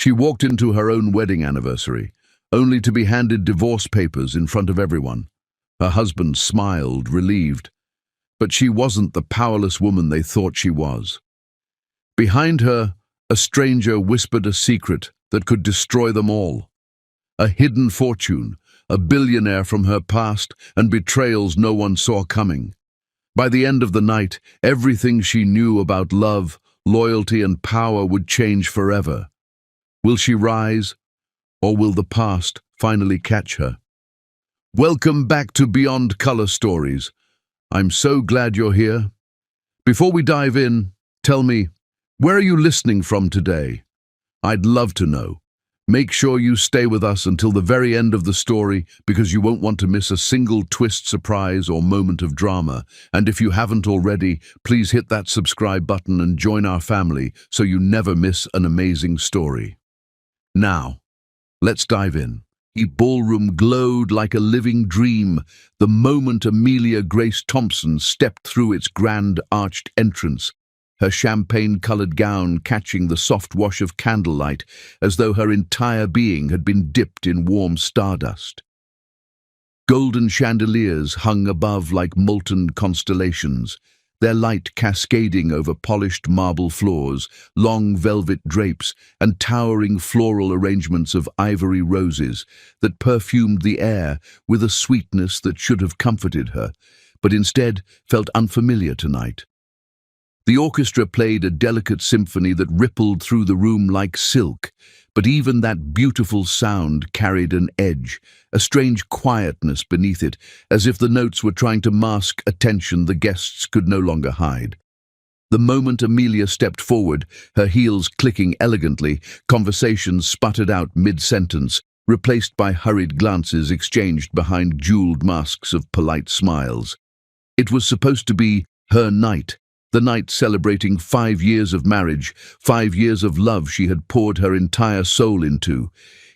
She walked into her own wedding anniversary, only to be handed divorce papers in front of everyone. Her husband smiled, relieved. But she wasn't the powerless woman they thought she was. Behind her, a stranger whispered a secret that could destroy them all. A hidden fortune, a billionaire from her past, and betrayals no one saw coming. By the end of the night, everything she knew about love, loyalty, and power would change forever. Will she rise, or will the past finally catch her? Welcome back to Beyond Color Stories. I'm so glad you're here. Before we dive in, tell me, where are you listening from today? I'd love to know. Make sure you stay with us until the very end of the story because you won't want to miss a single twist, surprise, or moment of drama. And if you haven't already, please hit that subscribe button and join our family so you never miss an amazing story. Now, let's dive in. The ballroom glowed like a living dream the moment Amelia Grace Thompson stepped through its grand arched entrance, her champagne-colored gown catching the soft wash of candlelight as though her entire being had been dipped in warm stardust. Golden chandeliers hung above like molten constellations, their light cascading over polished marble floors, long velvet drapes, and towering floral arrangements of ivory roses that perfumed the air with a sweetness that should have comforted her, but instead felt unfamiliar tonight. The orchestra played a delicate symphony that rippled through the room like silk, but even that beautiful sound carried an edge, a strange quietness beneath it, as if the notes were trying to mask a tension the guests could no longer hide. The moment Amelia stepped forward, her heels clicking elegantly, conversations sputtered out mid-sentence, replaced by hurried glances exchanged behind jeweled masks of polite smiles. It was supposed to be her night, the night celebrating 5 years of marriage, 5 years of love she had poured her entire soul into.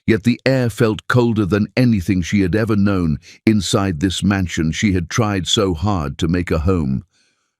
Yet the air felt colder than anything she had ever known inside this mansion she had tried so hard to make a home.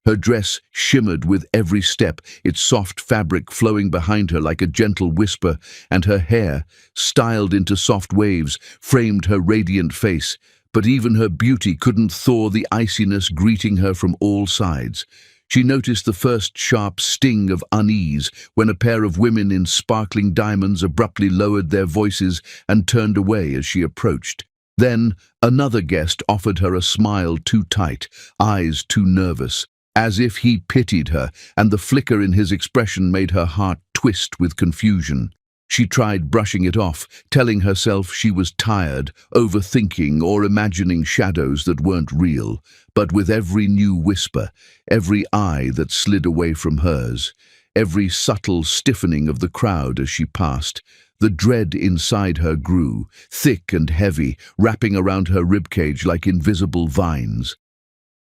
Her dress shimmered with every step, its soft fabric flowing behind her like a gentle whisper, and her hair, styled into soft waves, framed her radiant face. But even her beauty couldn't thaw the iciness greeting her from all sides. She noticed the first sharp sting of unease when a pair of women in sparkling diamonds abruptly lowered their voices and turned away as she approached. Then another guest offered her a smile too tight, eyes too nervous, as if he pitied her, and the flicker in his expression made her heart twist with confusion. She tried brushing it off, telling herself she was tired, overthinking or imagining shadows that weren't real. But with every new whisper, every eye that slid away from hers, every subtle stiffening of the crowd as she passed, the dread inside her grew, thick and heavy, wrapping around her ribcage like invisible vines.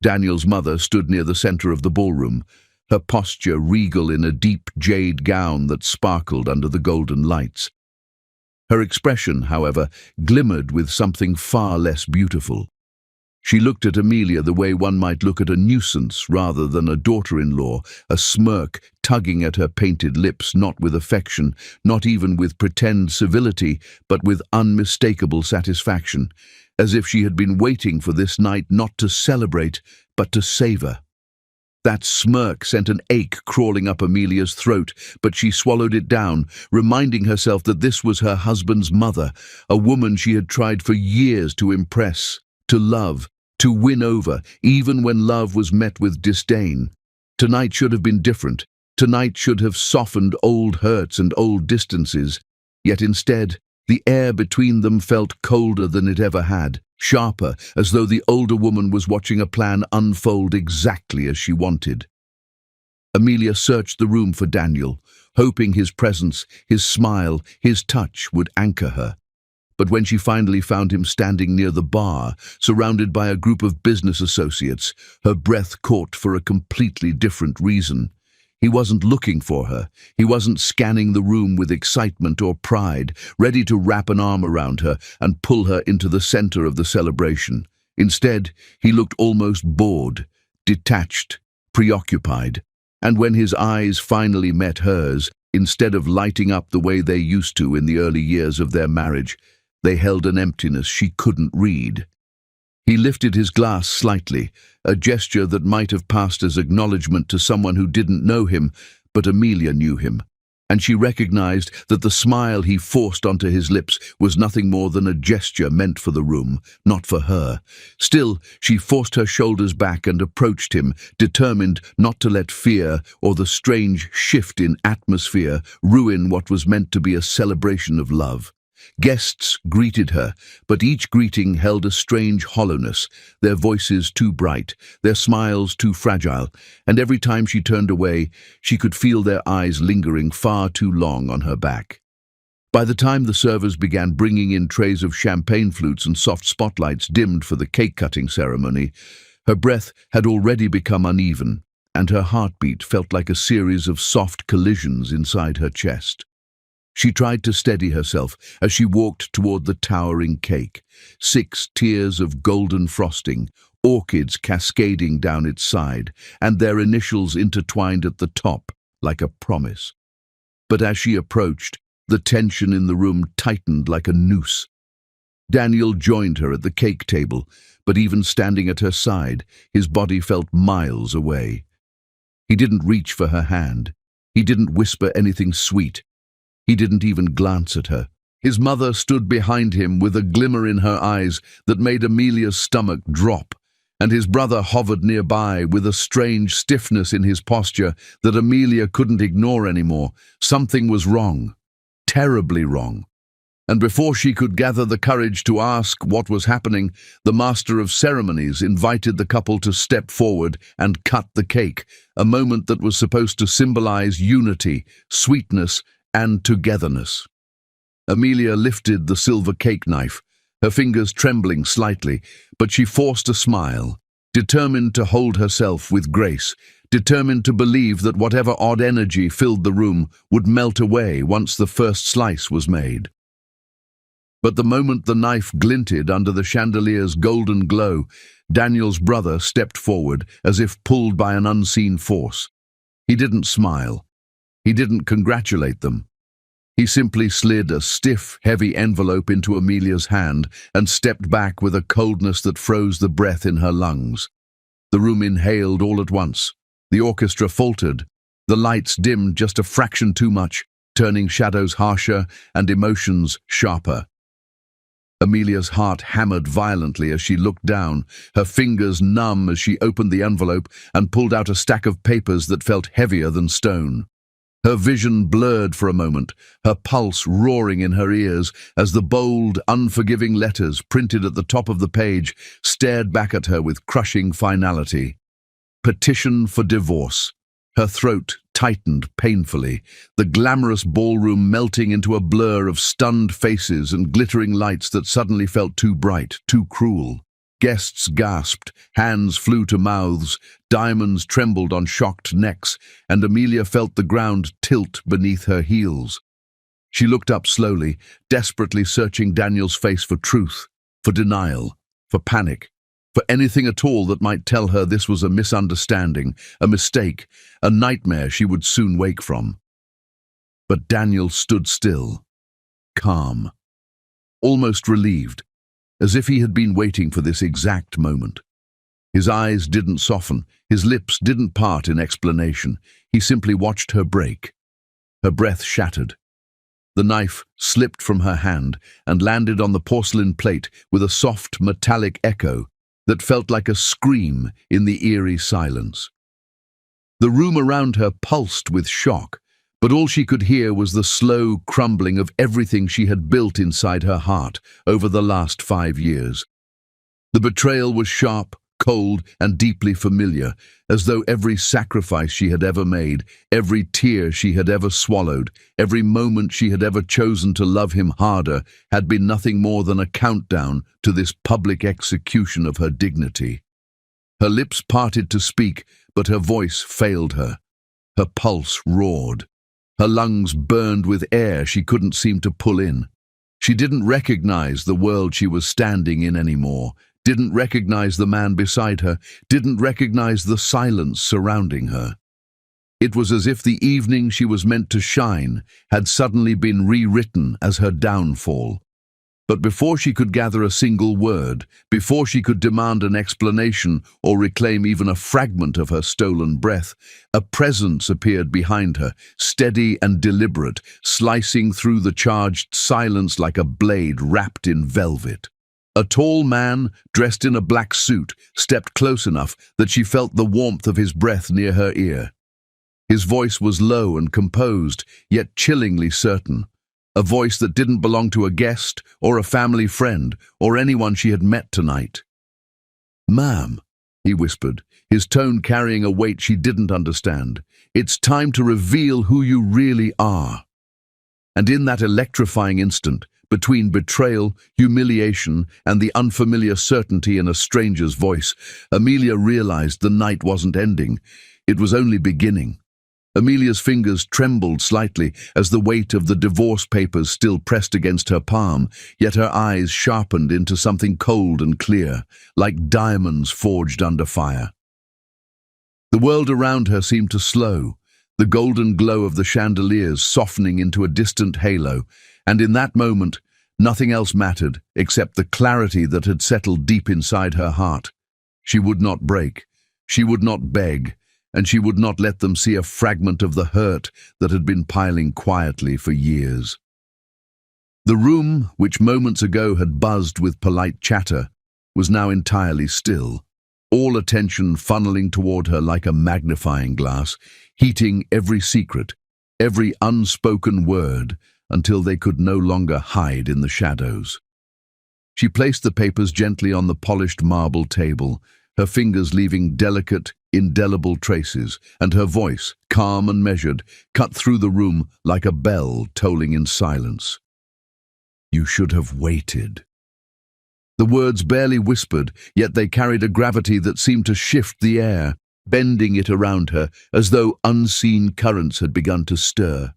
Daniel's mother stood near the center of the ballroom, her posture regal in a deep jade gown that sparkled under the golden lights. Her expression, however, glimmered with something far less beautiful. She looked at Amelia the way one might look at a nuisance rather than a daughter-in-law, a smirk tugging at her painted lips, not with affection, not even with pretend civility, but with unmistakable satisfaction, as if she had been waiting for this night not to celebrate, but to savor. That smirk sent an ache crawling up Amelia's throat, but she swallowed it down, reminding herself that this was her husband's mother, a woman she had tried for years to impress, to love, to win over, even when love was met with disdain. Tonight should have been different. Tonight should have softened old hurts and old distances. Yet instead, the air between them felt colder than it ever had, sharper, as though the older woman was watching a plan unfold exactly as she wanted. Amelia searched the room for Daniel, hoping his presence, his smile, his touch would anchor her. But when she finally found him standing near the bar, surrounded by a group of business associates, her breath caught for a completely different reason. He wasn't looking for her. He wasn't scanning the room with excitement or pride, ready to wrap an arm around her and pull her into the center of the celebration. Instead, he looked almost bored, detached, preoccupied. And when his eyes finally met hers, Instead of lighting up the way they used to in the early years of their marriage, they held an emptiness she couldn't read. He lifted his glass slightly, a gesture that might have passed as acknowledgement to someone who didn't know him, but Amelia knew him, and she recognized that the smile he forced onto his lips was nothing more than a gesture meant for the room, not for her. Still, she forced her shoulders back and approached him, determined not to let fear or the strange shift in atmosphere ruin what was meant to be a celebration of love. Guests greeted her, but each greeting held a strange hollowness, their voices too bright, their smiles too fragile, and every time she turned away, she could feel their eyes lingering far too long on her back. By the time the servers began bringing in trays of champagne flutes and soft spotlights dimmed for the cake-cutting ceremony, her breath had already become uneven, and her heartbeat felt like a series of soft collisions inside her chest. She tried to steady herself as she walked toward the towering cake, 6 tiers of golden frosting, orchids cascading down its side, and their initials intertwined at the top like a promise. But as she approached, the tension in the room tightened like a noose. Daniel joined her at the cake table, but even standing at her side, his body felt miles away. He didn't reach for her hand. He didn't whisper anything sweet. He didn't even glance at her. His mother stood behind him with a glimmer in her eyes that made Amelia's stomach drop, and his brother hovered nearby with a strange stiffness in his posture that Amelia couldn't ignore anymore. Something was wrong, terribly wrong. And before she could gather the courage to ask what was happening, the master of ceremonies invited the couple to step forward and cut the cake, a moment that was supposed to symbolize unity, sweetness, and togetherness. Amelia lifted the silver cake knife, her fingers trembling slightly, but she forced a smile, determined to hold herself with grace, determined to believe that whatever odd energy filled the room would melt away once the first slice was made. But the moment the knife glinted under the chandelier's golden glow, Daniel's brother stepped forward as if pulled by an unseen force. He didn't smile. He didn't congratulate them. He simply slid a stiff, heavy envelope into Amelia's hand and stepped back with a coldness that froze the breath in her lungs. The room inhaled all at once. The orchestra faltered. The lights dimmed just a fraction too much, turning shadows harsher and emotions sharper. Amelia's heart hammered violently as she looked down, her fingers numb as she opened the envelope and pulled out a stack of papers that felt heavier than stone. Her vision blurred for a moment, her pulse roaring in her ears as the bold, unforgiving letters printed at the top of the page stared back at her with crushing finality. Petition for divorce. Her throat tightened painfully, the glamorous ballroom melting into a blur of stunned faces and glittering lights that suddenly felt too bright, too cruel. Guests gasped, hands flew to mouths, diamonds trembled on shocked necks, and Amelia felt the ground tilt beneath her heels. She looked up slowly, desperately searching Daniel's face for truth, for denial, for panic, for anything at all that might tell her this was a misunderstanding, a mistake, a nightmare she would soon wake from. But Daniel stood still, calm, almost relieved, as if he had been waiting for this exact moment. His eyes didn't soften, his lips didn't part in explanation. He simply watched her break. Her breath shattered. The knife slipped from her hand and landed on the porcelain plate with a soft metallic echo that felt like a scream in the eerie silence. The room around her pulsed with shock, but all she could hear was the slow crumbling of everything she had built inside her heart over the last 5 years. The betrayal was sharp, cold, and deeply familiar, as though every sacrifice she had ever made, every tear she had ever swallowed, every moment she had ever chosen to love him harder had been nothing more than a countdown to this public execution of her dignity. Her lips parted to speak, but her voice failed her. Her pulse roared. Her lungs burned with air she couldn't seem to pull in. She didn't recognize the world she was standing in anymore, didn't recognize the man beside her, didn't recognize the silence surrounding her. It was as if the evening she was meant to shine had suddenly been rewritten as her downfall. But before she could gather a single word, before she could demand an explanation or reclaim even a fragment of her stolen breath, a presence appeared behind her, steady and deliberate, slicing through the charged silence like a blade wrapped in velvet. A tall man, dressed in a black suit, stepped close enough that she felt the warmth of his breath near her ear. His voice was low and composed, yet chillingly certain. A voice that didn't belong to a guest or a family friend or anyone she had met tonight. "Ma'am," he whispered, his tone carrying a weight she didn't understand. "It's time to reveal who you really are." And in that electrifying instant, between betrayal, humiliation, and the unfamiliar certainty in a stranger's voice, Amelia realized the night wasn't ending. It was only beginning. Amelia's fingers trembled slightly as the weight of the divorce papers still pressed against her palm, yet her eyes sharpened into something cold and clear, like diamonds forged under fire. The world around her seemed to slow, the golden glow of the chandeliers softening into a distant halo, and in that moment, nothing else mattered except the clarity that had settled deep inside her heart. She would not break, she would not beg, and she would not let them see a fragment of the hurt that had been piling quietly for years. The room, which moments ago had buzzed with polite chatter, was now entirely still, all attention funneling toward her like a magnifying glass, heating every secret, every unspoken word, until they could no longer hide in the shadows. She placed the papers gently on the polished marble table, her fingers leaving delicate, indelible traces, and her voice, calm and measured, cut through the room like a bell tolling in silence. "You should have waited." The words barely whispered, yet they carried a gravity that seemed to shift the air, bending it around her as though unseen currents had begun to stir.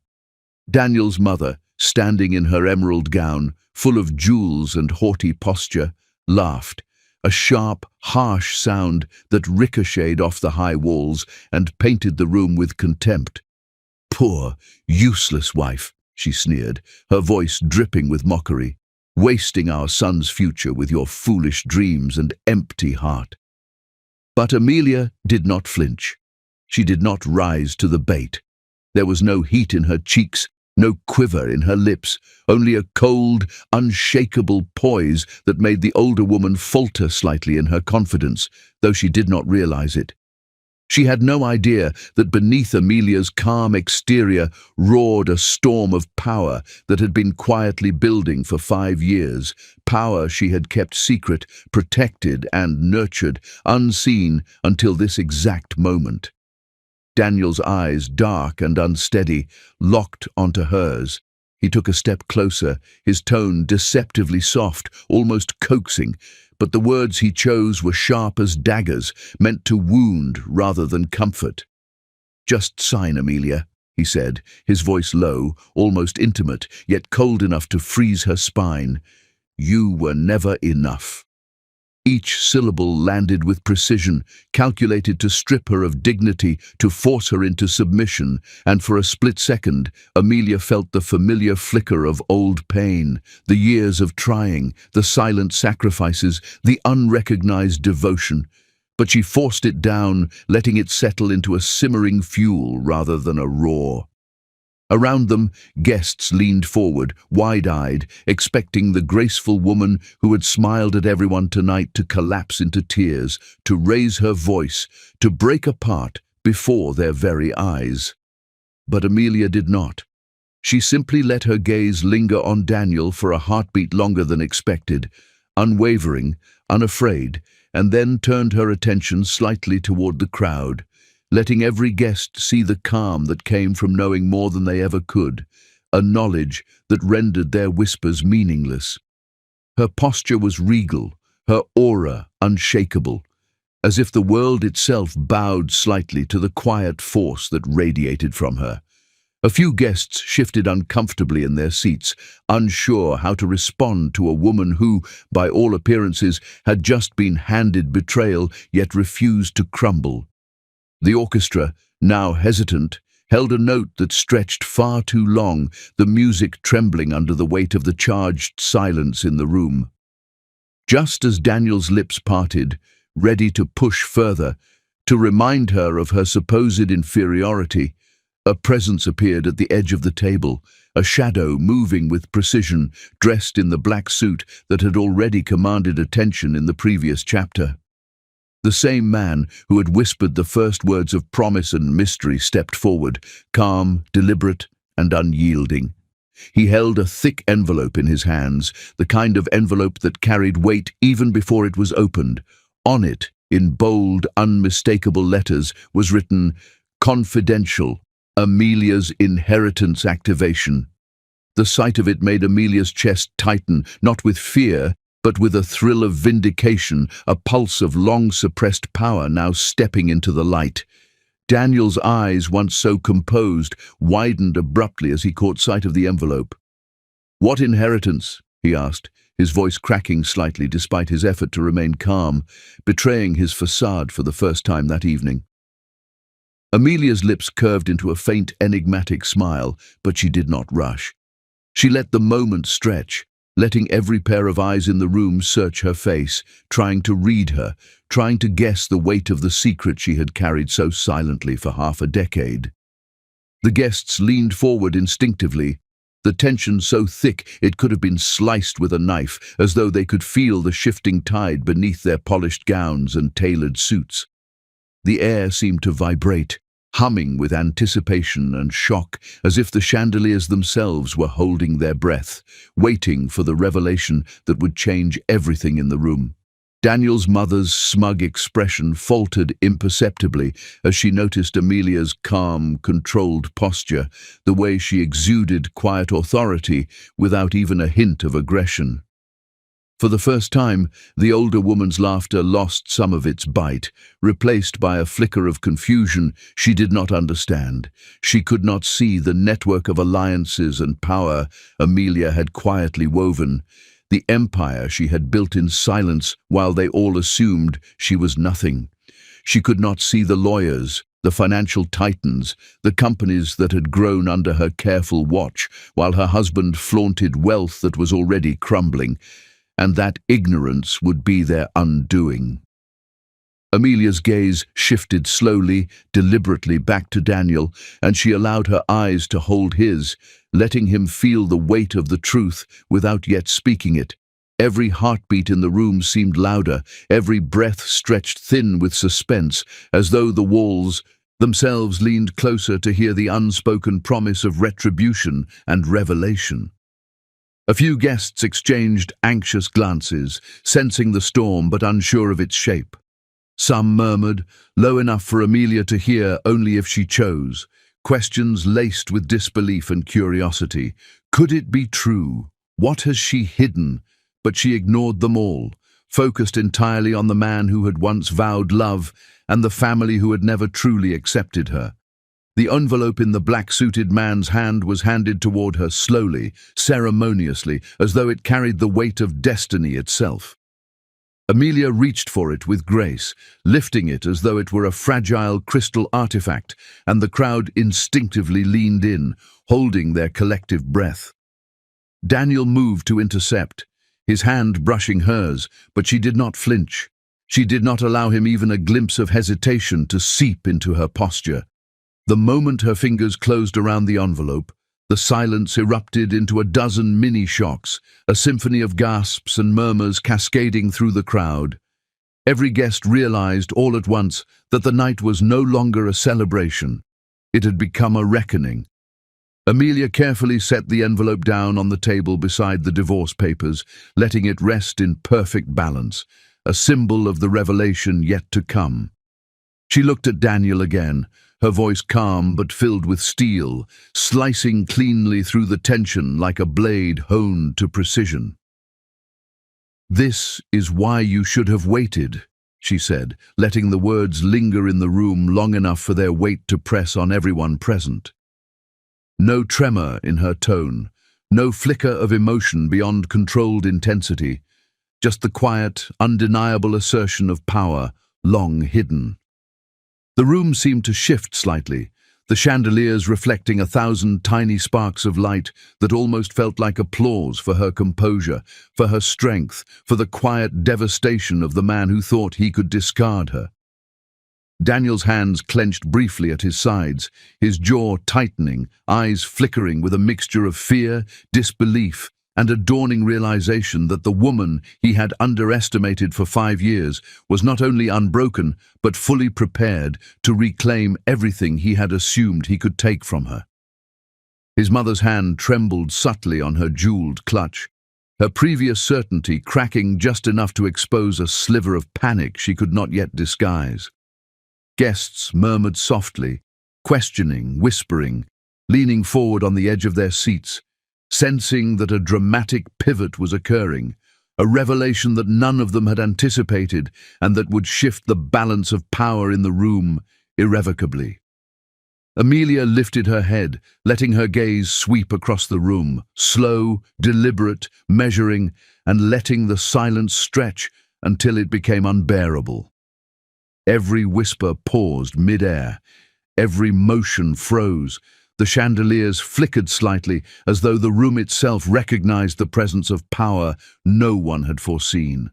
Daniel's mother, standing in her emerald gown, full of jewels and haughty posture, laughed, a sharp, harsh sound that ricocheted off the high walls and painted the room with contempt. "Poor, useless wife," she sneered, her voice dripping with mockery, "wasting our son's future with your foolish dreams and empty heart." But Amelia did not flinch. She did not rise to the bait. There was no heat in her cheeks, no quiver in her lips, only a cold, unshakable poise that made the older woman falter slightly in her confidence, though she did not realize it. She had no idea that beneath Amelia's calm exterior roared a storm of power that had been quietly building for 5 years, power she had kept secret, protected and nurtured, unseen until this exact moment. Daniel's eyes, dark and unsteady, locked onto hers. He took a step closer, his tone deceptively soft, almost coaxing, but the words he chose were sharp as daggers, meant to wound rather than comfort. "Just sign, Amelia," he said, his voice low, almost intimate, yet cold enough to freeze her spine. "You were never enough." Each syllable landed with precision, calculated to strip her of dignity, to force her into submission, and for a split second, Amelia felt the familiar flicker of old pain, the years of trying, the silent sacrifices, the unrecognized devotion. But she forced it down, letting it settle into a simmering fuel rather than a roar. Around them, guests leaned forward, wide-eyed, expecting the graceful woman who had smiled at everyone tonight to collapse into tears, to raise her voice, to break apart before their very eyes. But Amelia did not. She simply let her gaze linger on Daniel for a heartbeat longer than expected, unwavering, unafraid, and then turned her attention slightly toward the crowd, letting every guest see the calm that came from knowing more than they ever could, a knowledge that rendered their whispers meaningless. Her posture was regal, her aura unshakable, as if the world itself bowed slightly to the quiet force that radiated from her. A few guests shifted uncomfortably in their seats, unsure how to respond to a woman who, by all appearances, had just been handed betrayal yet refused to crumble. The orchestra, now hesitant, held a note that stretched far too long, the music trembling under the weight of the charged silence in the room. Just as Daniel's lips parted, ready to push further, to remind her of her supposed inferiority, a presence appeared at the edge of the table, a shadow moving with precision, dressed in the black suit that had already commanded attention in the previous chapter. The same man who had whispered the first words of promise and mystery stepped forward, calm, deliberate, and unyielding. He held a thick envelope in his hands, the kind of envelope that carried weight even before it was opened. On it, in bold, unmistakable letters, was written, "Confidential, Amelia's inheritance activation." The sight of it made Amelia's chest tighten, not with fear, but with a thrill of vindication, a pulse of long-suppressed power now stepping into the light. Daniel's eyes, once so composed, widened abruptly as he caught sight of the envelope. "What inheritance?" he asked, his voice cracking slightly despite his effort to remain calm, betraying his facade for the first time that evening. Amelia's lips curved into a faint, enigmatic smile, but she did not rush. She let the moment stretch, letting every pair of eyes in the room search her face, trying to read her, trying to guess the weight of the secret she had carried so silently for half a decade. The guests leaned forward instinctively, the tension so thick it could have been sliced with a knife, as though they could feel the shifting tide beneath their polished gowns and tailored suits. The air seemed to vibrate, humming with anticipation and shock, as if the chandeliers themselves were holding their breath, waiting for the revelation that would change everything in the room. Daniel's mother's smug expression faltered imperceptibly as she noticed Amelia's calm, controlled posture, the way she exuded quiet authority without even a hint of aggression. For the first time, the older woman's laughter lost some of its bite, replaced by a flicker of confusion she did not understand. She could not see the network of alliances and power Amelia had quietly woven, the empire she had built in silence while they all assumed she was nothing. She could not see the lawyers, the financial titans, the companies that had grown under her careful watch, while her husband flaunted wealth that was already crumbling, and that ignorance would be their undoing. Amelia's gaze shifted slowly, deliberately back to Daniel, and she allowed her eyes to hold his, letting him feel the weight of the truth without yet speaking it. Every heartbeat in the room seemed louder, every breath stretched thin with suspense, as though the walls themselves leaned closer to hear the unspoken promise of retribution and revelation. A few guests exchanged anxious glances, sensing the storm but unsure of its shape. Some murmured, low enough for Amelia to hear only if she chose, questions laced with disbelief and curiosity. Could it be true? What has she hidden? But she ignored them all, focused entirely on the man who had once vowed love and the family who had never truly accepted her. The envelope in the black-suited man's hand was handed toward her slowly, ceremoniously, as though it carried the weight of destiny itself. Amelia reached for it with grace, lifting it as though it were a fragile crystal artifact, and the crowd instinctively leaned in, holding their collective breath. Daniel moved to intercept, his hand brushing hers, but she did not flinch. She did not allow him even a glimpse of hesitation to seep into her posture. The moment her fingers closed around the envelope, the silence erupted into a dozen mini-shocks, a symphony of gasps and murmurs cascading through the crowd. Every guest realized all at once that the night was no longer a celebration. It had become a reckoning. Amelia carefully set the envelope down on the table beside the divorce papers, letting it rest in perfect balance, a symbol of the revelation yet to come. She looked at Daniel again, her voice calm but filled with steel, slicing cleanly through the tension like a blade honed to precision. "This is why you should have waited," she said, letting the words linger in the room long enough for their weight to press on everyone present. No tremor in her tone, no flicker of emotion beyond controlled intensity, just the quiet, undeniable assertion of power long hidden. The room seemed to shift slightly, the chandeliers reflecting 1,000 tiny sparks of light that almost felt like applause for her composure, for her strength, for the quiet devastation of the man who thought he could discard her. Daniel's hands clenched briefly at his sides, his jaw tightening, eyes flickering with a mixture of fear, disbelief, and a dawning realization that the woman he had underestimated for 5 years was not only unbroken, but fully prepared to reclaim everything he had assumed he could take from her. His mother's hand trembled subtly on her jeweled clutch, her previous certainty cracking just enough to expose a sliver of panic she could not yet disguise. Guests murmured softly, questioning, whispering, leaning forward on the edge of their seats, sensing that a dramatic pivot was occurring, a revelation that none of them had anticipated and that would shift the balance of power in the room irrevocably. Amelia lifted her head, letting her gaze sweep across the room, slow, deliberate, measuring, and letting the silence stretch until it became unbearable. Every whisper paused mid-air, every motion froze. The chandeliers flickered slightly, as though the room itself recognized the presence of power no one had foreseen.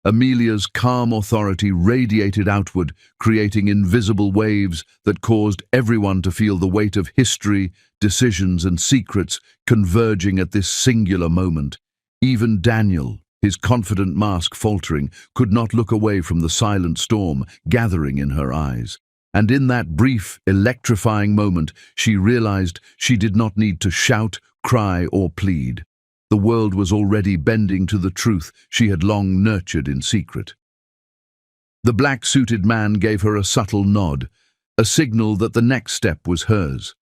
Amelia's calm authority radiated outward, creating invisible waves that caused everyone to feel the weight of history, decisions, and secrets converging at this singular moment. Even Daniel, his confident mask faltering, could not look away from the silent storm gathering in her eyes. And in that brief, electrifying moment, she realized she did not need to shout, cry, or plead. The world was already bending to the truth she had long nurtured in secret. The black-suited man gave her a subtle nod, a signal that the next step was hers,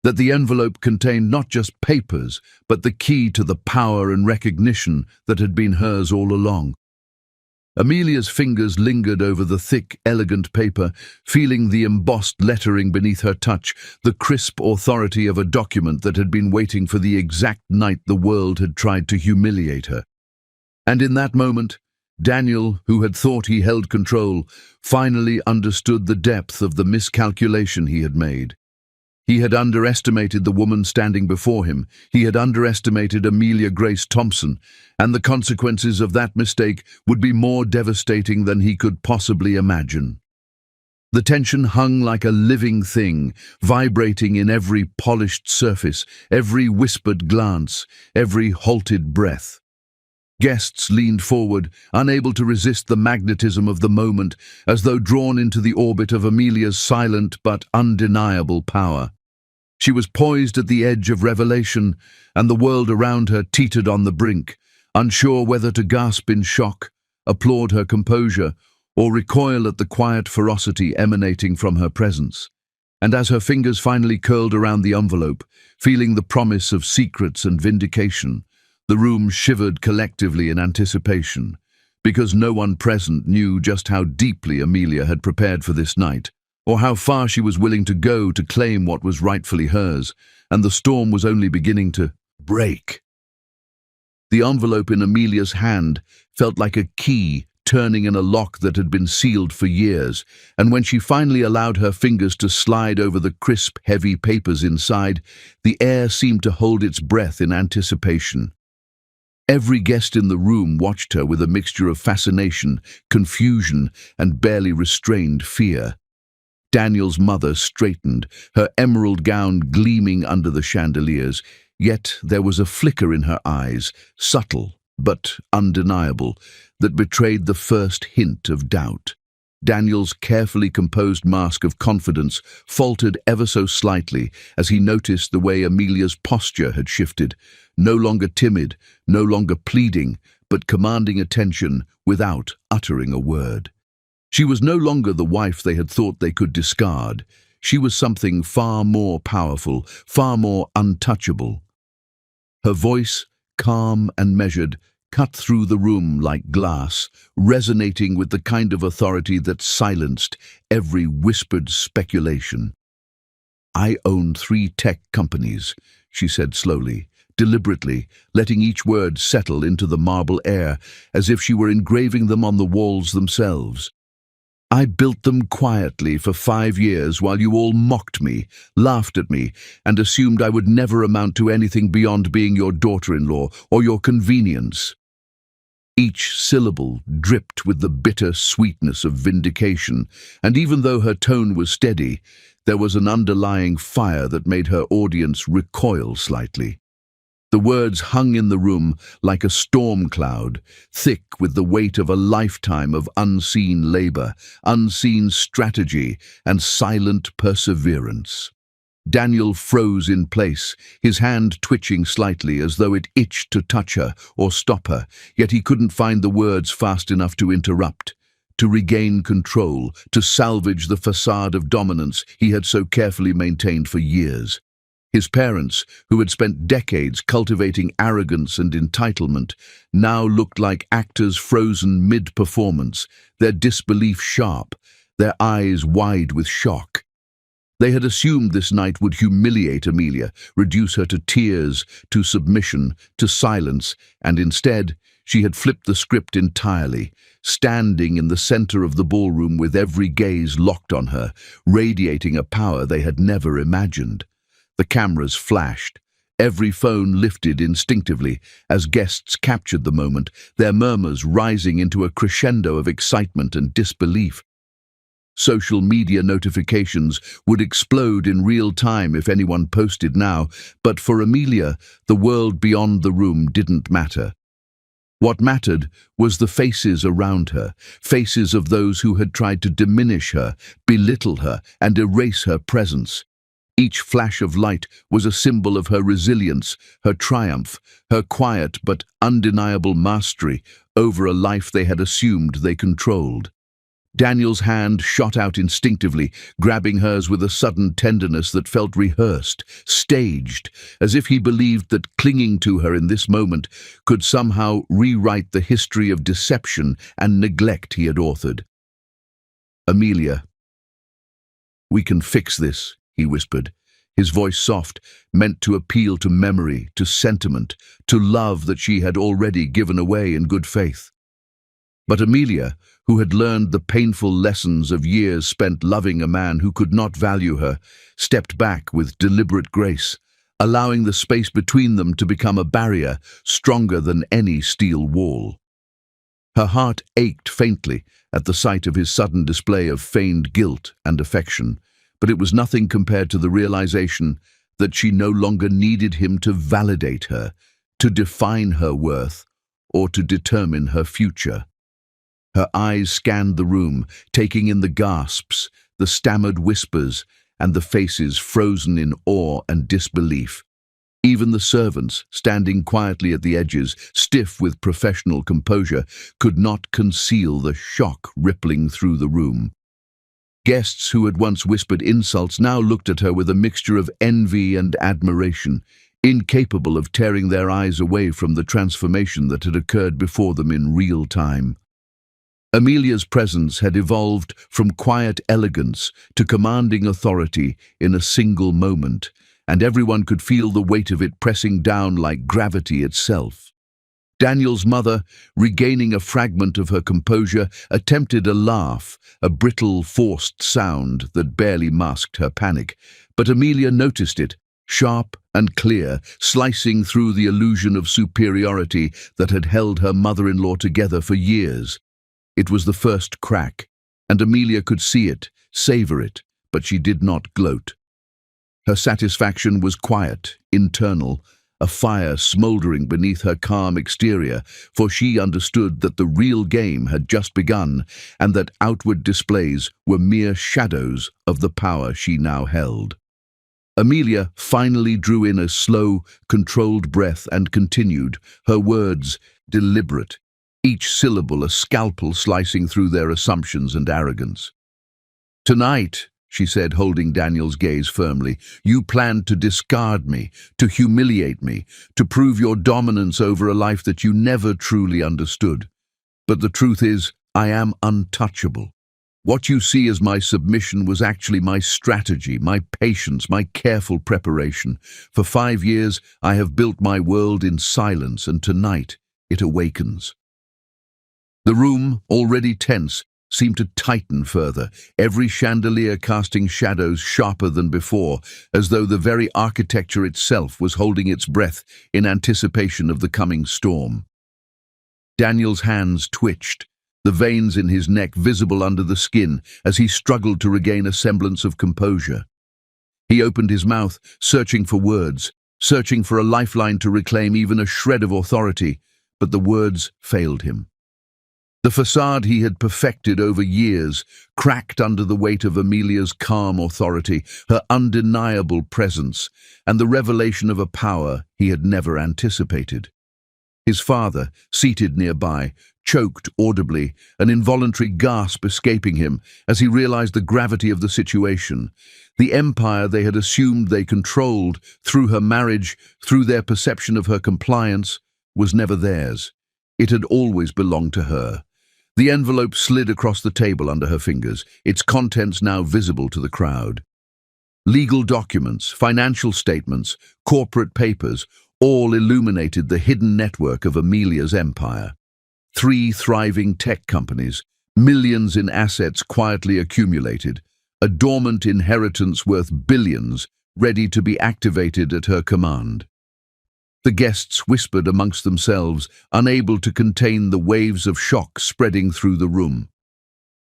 that the envelope contained not just papers, but the key to the power and recognition that had been hers all along. Amelia's fingers lingered over the thick, elegant paper, feeling the embossed lettering beneath her touch, the crisp authority of a document that had been waiting for the exact night the world had tried to humiliate her. And in that moment, Daniel, who had thought he held control, finally understood the depth of the miscalculation he had made. He had underestimated the woman standing before him. He had underestimated Amelia Grace Thompson, and the consequences of that mistake would be more devastating than he could possibly imagine. The tension hung like a living thing, vibrating in every polished surface, every whispered glance, every halted breath. Guests leaned forward, unable to resist the magnetism of the moment, as though drawn into the orbit of Amelia's silent but undeniable power. She was poised at the edge of revelation, and the world around her teetered on the brink, unsure whether to gasp in shock, applaud her composure, or recoil at the quiet ferocity emanating from her presence. And as her fingers finally curled around the envelope, feeling the promise of secrets and vindication, the room shivered collectively in anticipation, because no one present knew just how deeply Amelia had prepared for this night, or how far she was willing to go to claim what was rightfully hers, and the storm was only beginning to break. The envelope in Amelia's hand felt like a key turning in a lock that had been sealed for years, and when she finally allowed her fingers to slide over the crisp, heavy papers inside, the air seemed to hold its breath in anticipation. Every guest in the room watched her with a mixture of fascination, confusion, and barely restrained fear. Daniel's mother straightened, her emerald gown gleaming under the chandeliers, yet there was a flicker in her eyes, subtle but undeniable, that betrayed the first hint of doubt. Daniel's carefully composed mask of confidence faltered ever so slightly as he noticed the way Amelia's posture had shifted, no longer timid, no longer pleading, but commanding attention without uttering a word. She was no longer the wife they had thought they could discard. She was something far more powerful, far more untouchable. Her voice, calm and measured, cut through the room like glass, resonating with the kind of authority that silenced every whispered speculation. "I own 3 tech companies," she said slowly, deliberately, letting each word settle into the marble air as if she were engraving them on the walls themselves. I built them quietly for 5 years while you all mocked me, laughed at me, and assumed I would never amount to anything beyond being your daughter-in-law or your convenience." Each syllable dripped with the bitter sweetness of vindication, and even though her tone was steady, there was an underlying fire that made her audience recoil slightly. The words hung in the room like a storm cloud, thick with the weight of a lifetime of unseen labor, unseen strategy, and silent perseverance. Daniel froze in place, his hand twitching slightly as though it itched to touch her or stop her, yet he couldn't find the words fast enough to interrupt, to regain control, to salvage the facade of dominance he had so carefully maintained for years. His parents, who had spent decades cultivating arrogance and entitlement, now looked like actors frozen mid-performance, their disbelief sharp, their eyes wide with shock. They had assumed this night would humiliate Amelia, reduce her to tears, to submission, to silence, and instead, she had flipped the script entirely, standing in the center of the ballroom with every gaze locked on her, radiating a power they had never imagined. The cameras flashed, every phone lifted instinctively as guests captured the moment, their murmurs rising into a crescendo of excitement and disbelief. Social media notifications would explode in real time if anyone posted now, but for Amelia, the world beyond the room didn't matter. What mattered was the faces around her, faces of those who had tried to diminish her, belittle her, and erase her presence. Each flash of light was a symbol of her resilience, her triumph, her quiet but undeniable mastery over a life they had assumed they controlled. Daniel's hand shot out instinctively, grabbing hers with a sudden tenderness that felt rehearsed, staged, as if he believed that clinging to her in this moment could somehow rewrite the history of deception and neglect he had authored. "Amelia, we can fix this," he whispered, his voice soft, meant to appeal to memory, to sentiment, to love that she had already given away in good faith. But Amelia, who had learned the painful lessons of years spent loving a man who could not value her, stepped back with deliberate grace, allowing the space between them to become a barrier stronger than any steel wall. Her heart ached faintly at the sight of his sudden display of feigned guilt and affection, but it was nothing compared to the realization that she no longer needed him to validate her, to define her worth, or to determine her future. Her eyes scanned the room, taking in the gasps, the stammered whispers, and the faces frozen in awe and disbelief. Even the servants, standing quietly at the edges, stiff with professional composure, could not conceal the shock rippling through the room. Guests who had once whispered insults now looked at her with a mixture of envy and admiration, incapable of tearing their eyes away from the transformation that had occurred before them in real time. Amelia's presence had evolved from quiet elegance to commanding authority in a single moment, and everyone could feel the weight of it pressing down like gravity itself. Daniel's mother, regaining a fragment of her composure, attempted a laugh, a brittle, forced sound that barely masked her panic, but Amelia noticed it, sharp and clear, slicing through the illusion of superiority that had held her mother-in-law together for years. It was the first crack, and Amelia could see it, savor it, but she did not gloat. Her satisfaction was quiet, internal, a fire smoldering beneath her calm exterior, for she understood that the real game had just begun and that outward displays were mere shadows of the power she now held. Amelia finally drew in a slow, controlled breath and continued, her words deliberate, each syllable a scalpel slicing through their assumptions and arrogance. "Tonight," she said, holding Daniel's gaze firmly, "you planned to discard me, to humiliate me, to prove your dominance over a life that you never truly understood. But the truth is, I am untouchable. What you see as my submission was actually my strategy, my patience, my careful preparation. For 5 years, I have built my world in silence, and tonight it awakens." The room, already tense, seemed to tighten further, every chandelier casting shadows sharper than before, as though the very architecture itself was holding its breath in anticipation of the coming storm. Daniel's hands twitched, the veins in his neck visible under the skin as he struggled to regain a semblance of composure. He opened his mouth, searching for words, searching for a lifeline to reclaim even a shred of authority, but the words failed him. The facade he had perfected over years cracked under the weight of Amelia's calm authority, her undeniable presence, and the revelation of a power he had never anticipated. His father, seated nearby, choked audibly, an involuntary gasp escaping him as he realized the gravity of the situation. The empire they had assumed they controlled, through her marriage, through their perception of her compliance, was never theirs. It had always belonged to her. The envelope slid across the table under her fingers, its contents now visible to the crowd. Legal documents, financial statements, corporate papers, all illuminated the hidden network of Amelia's empire. 3 thriving tech companies, millions in assets quietly accumulated, a dormant inheritance worth billions, ready to be activated at her command. The guests whispered amongst themselves, unable to contain the waves of shock spreading through the room.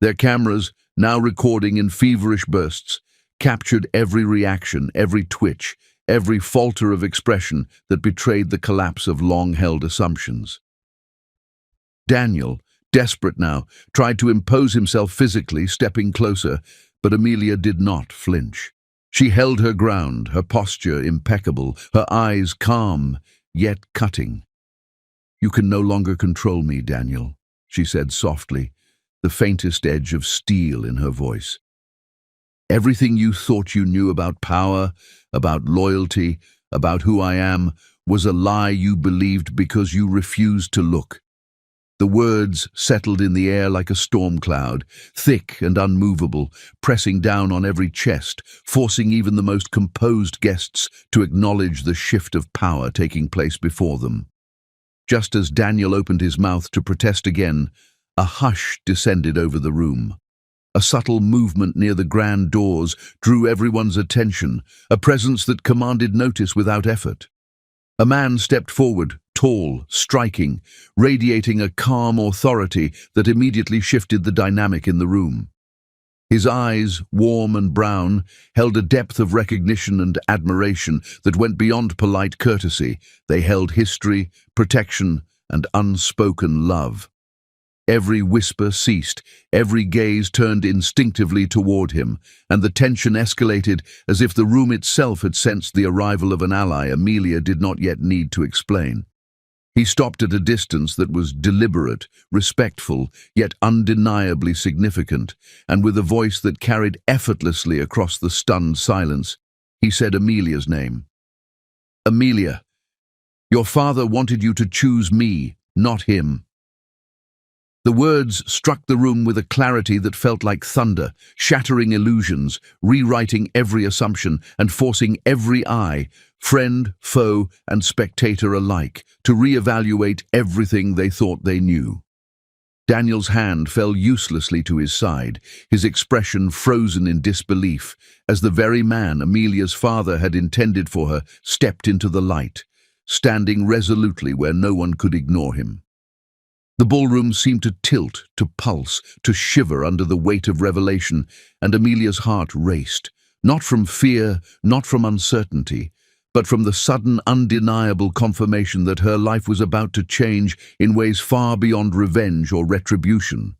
Their cameras, now recording in feverish bursts, captured every reaction, every twitch, every falter of expression that betrayed the collapse of long-held assumptions. Daniel, desperate now, tried to impose himself physically, stepping closer, but Amelia did not flinch. She held her ground, her posture impeccable, her eyes calm, yet cutting. "You can no longer control me, Daniel," she said softly, the faintest edge of steel in her voice. "Everything you thought you knew about power, about loyalty, about who I am, was a lie you believed because you refused to look." The words settled in the air like a storm cloud, thick and unmovable, pressing down on every chest, forcing even the most composed guests to acknowledge the shift of power taking place before them. Just as Daniel opened his mouth to protest again, a hush descended over the room. A subtle movement near the grand doors drew everyone's attention, a presence that commanded notice without effort. A man stepped forward, tall, striking, radiating a calm authority that immediately shifted the dynamic in the room. His eyes, warm and brown, held a depth of recognition and admiration that went beyond polite courtesy. They held history, protection, and unspoken love. Every whisper ceased, every gaze turned instinctively toward him, and the tension escalated as if the room itself had sensed the arrival of an ally Amelia did not yet need to explain. He stopped at a distance that was deliberate, respectful, yet undeniably significant, and with a voice that carried effortlessly across the stunned silence, he said Amelia's name. "Amelia, your father wanted you to choose me, not him." The words struck the room with a clarity that felt like thunder, shattering illusions, rewriting every assumption, and forcing every eye, friend, foe, and spectator alike, to reevaluate everything they thought they knew. Daniel's hand fell uselessly to his side, his expression frozen in disbelief, as the very man Amelia's father had intended for her stepped into the light, standing resolutely where no one could ignore him. The ballroom seemed to tilt, to pulse, to shiver under the weight of revelation, and Amelia's heart raced, not from fear, not from uncertainty, but from the sudden, undeniable confirmation that her life was about to change in ways far beyond revenge or retribution.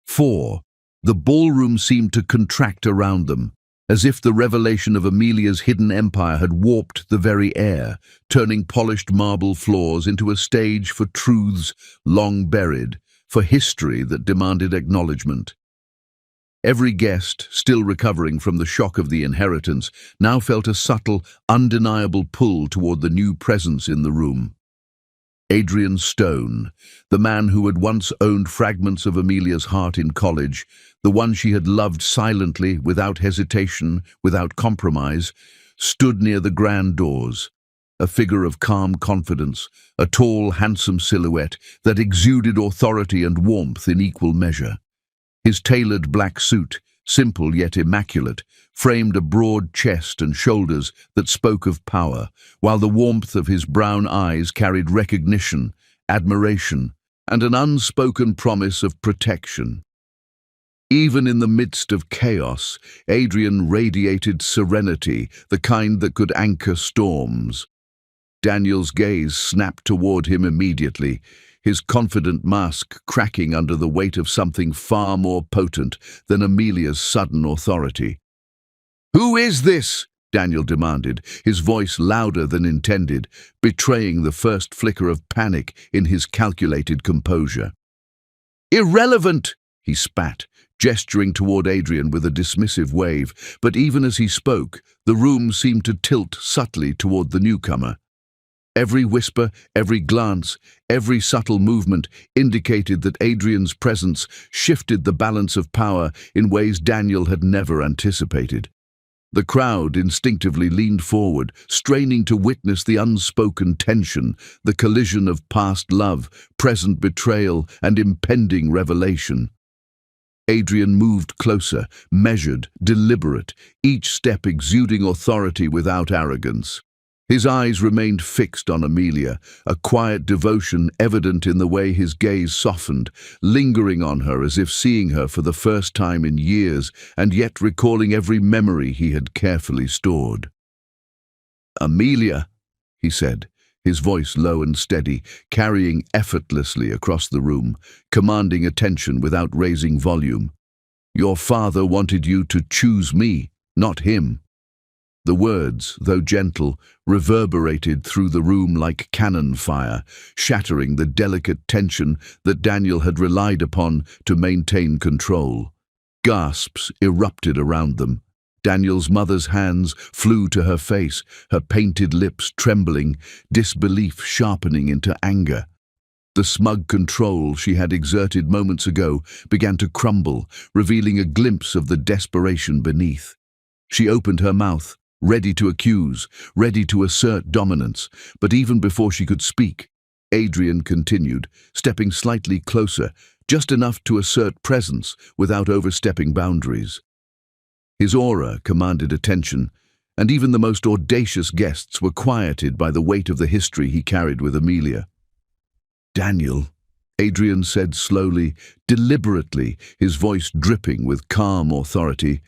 4. The ballroom seemed to contract around them, as if the revelation of Amelia's hidden empire had warped the very air, turning polished marble floors into a stage for truths long buried, for history that demanded acknowledgement. Every guest, still recovering from the shock of the inheritance, now felt a subtle, undeniable pull toward the new presence in the room. Adrian Stone, the man who had once owned fragments of Amelia's heart in college, the one she had loved silently, without hesitation, without compromise, stood near the grand doors, a figure of calm confidence, a tall, handsome silhouette that exuded authority and warmth in equal measure. His tailored black suit, simple yet immaculate, framed a broad chest and shoulders that spoke of power, while the warmth of his brown eyes carried recognition, admiration, and an unspoken promise of protection. Even in the midst of chaos, Adrian radiated serenity, the kind that could anchor storms. Daniel's gaze snapped toward him immediately, his confident mask cracking under the weight of something far more potent than Amelia's sudden authority. "Who is this?" Daniel demanded, his voice louder than intended, betraying the first flicker of panic in his calculated composure. "Irrelevant!" he spat, gesturing toward Adrian with a dismissive wave, but even as he spoke, the room seemed to tilt subtly toward the newcomer. Every whisper, every glance, every subtle movement indicated that Adrian's presence shifted the balance of power in ways Daniel had never anticipated. The crowd instinctively leaned forward, straining to witness the unspoken tension, the collision of past love, present betrayal, and impending revelation. Adrian moved closer, measured, deliberate, each step exuding authority without arrogance. His eyes remained fixed on Amelia, a quiet devotion evident in the way his gaze softened, lingering on her as if seeing her for the first time in years, and yet recalling every memory he had carefully stored. "Amelia," he said, his voice low and steady, carrying effortlessly across the room, commanding attention without raising volume. "Your father wanted you to choose me, not him." The words, though gentle, reverberated through the room like cannon fire, shattering the delicate tension that Daniel had relied upon to maintain control. Gasps erupted around them. Daniel's mother's hands flew to her face, her painted lips trembling, disbelief sharpening into anger. The smug control she had exerted moments ago began to crumble, revealing a glimpse of the desperation beneath. She opened her mouth, ready to accuse, ready to assert dominance, but even before she could speak, Adrian continued, stepping slightly closer, just enough to assert presence without overstepping boundaries. His aura commanded attention, and even the most audacious guests were quieted by the weight of the history he carried with Amelia. "Daniel," Adrian said slowly, deliberately, his voice dripping with calm authority,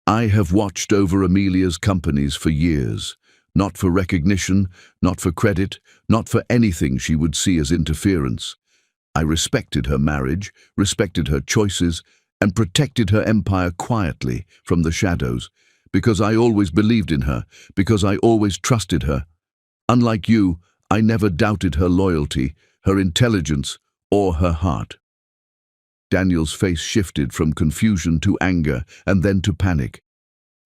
"I have watched over Amelia's companies for years, not for recognition, not for credit, not for anything she would see as interference. I respected her marriage, respected her choices, and protected her empire quietly from the shadows, because I always believed in her, because I always trusted her. Unlike you, I never doubted her loyalty, her intelligence, or her heart." Daniel's face shifted from confusion to anger and then to panic.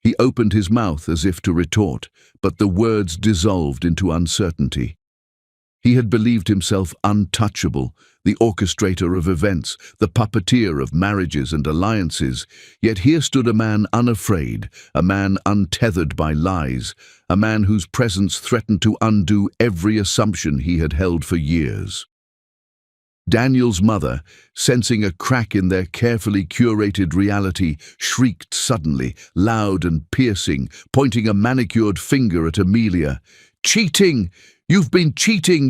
He opened his mouth as if to retort, but the words dissolved into uncertainty. He had believed himself untouchable, the orchestrator of events, the puppeteer of marriages and alliances, yet here stood a man unafraid, a man untethered by lies, a man whose presence threatened to undo every assumption he had held for years. Daniel's mother, sensing a crack in their carefully curated reality, shrieked suddenly, loud and piercing, pointing a manicured finger at Amelia. "Cheating! You've been cheating!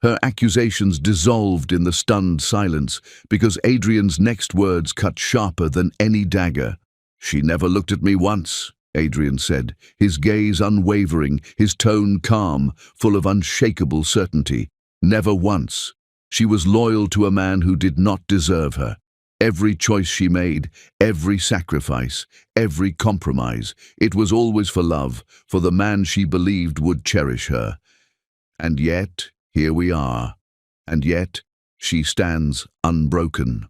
Her accusations dissolved in the stunned silence, because Adrian's next words cut sharper than any dagger. "She never looked at me once," Adrian said, his gaze unwavering, his tone calm, full of unshakable certainty. "Never once. She was loyal to a man who did not deserve her. Every choice she made, every sacrifice, every compromise, it was always for love, for the man she believed would cherish her. And yet, here we are. And yet, she stands unbroken."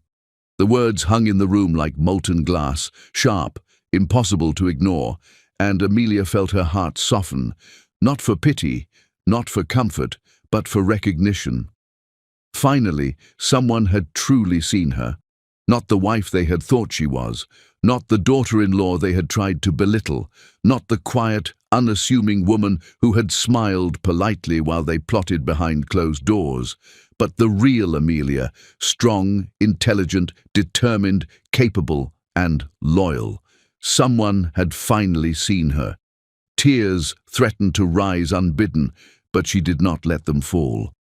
The words hung in the room like molten glass, sharp, impossible to ignore, and Amelia felt her heart soften, not for pity, not for comfort, but for recognition. Finally, someone had truly seen her. Not the wife they had thought she was, Not the daughter-in-law they had tried to belittle, not the quiet, unassuming woman who had smiled politely while they plotted behind closed doors, but the real Amelia, strong, intelligent, determined, capable, and loyal. Someone had finally seen her. Tears threatened to rise unbidden, but she did not let them fall.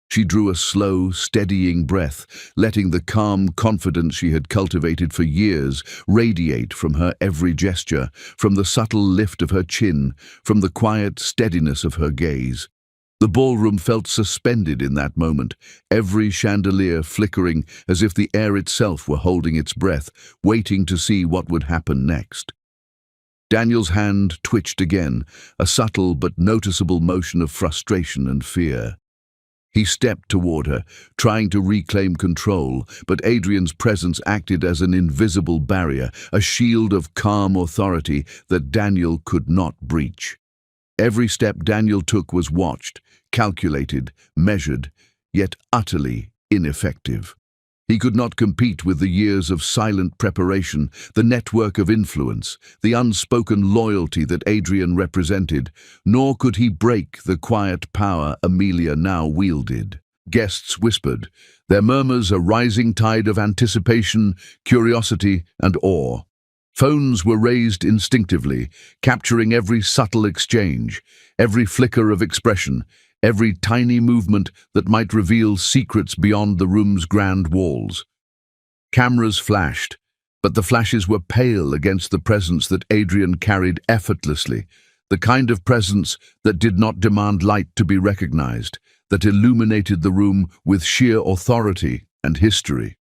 She drew a slow, steadying breath, letting the calm confidence she had cultivated for years radiate from her every gesture, from the subtle lift of her chin, from the quiet steadiness of her gaze. The ballroom felt suspended in that moment, every chandelier flickering as if the air itself were holding its breath, waiting to see what would happen next. Daniel's hand twitched again, a subtle but noticeable motion of frustration and fear. He stepped toward her, trying to reclaim control, but Adrian's presence acted as an invisible barrier, a shield of calm authority that Daniel could not breach. Every step Daniel took was watched, calculated, measured, yet utterly ineffective. He could not compete with the years of silent preparation, the network of influence, the unspoken loyalty that Adrian represented, nor could he break the quiet power Amelia now wielded. Guests whispered, their murmurs a rising tide of anticipation, curiosity, and awe. Phones were raised instinctively, capturing every subtle exchange, every flicker of expression, every tiny movement that might reveal secrets beyond the room's grand walls. Cameras flashed, but the flashes were pale against the presence that Adrian carried effortlessly, the kind of presence that did not demand light to be recognized, that illuminated the room with sheer authority and history.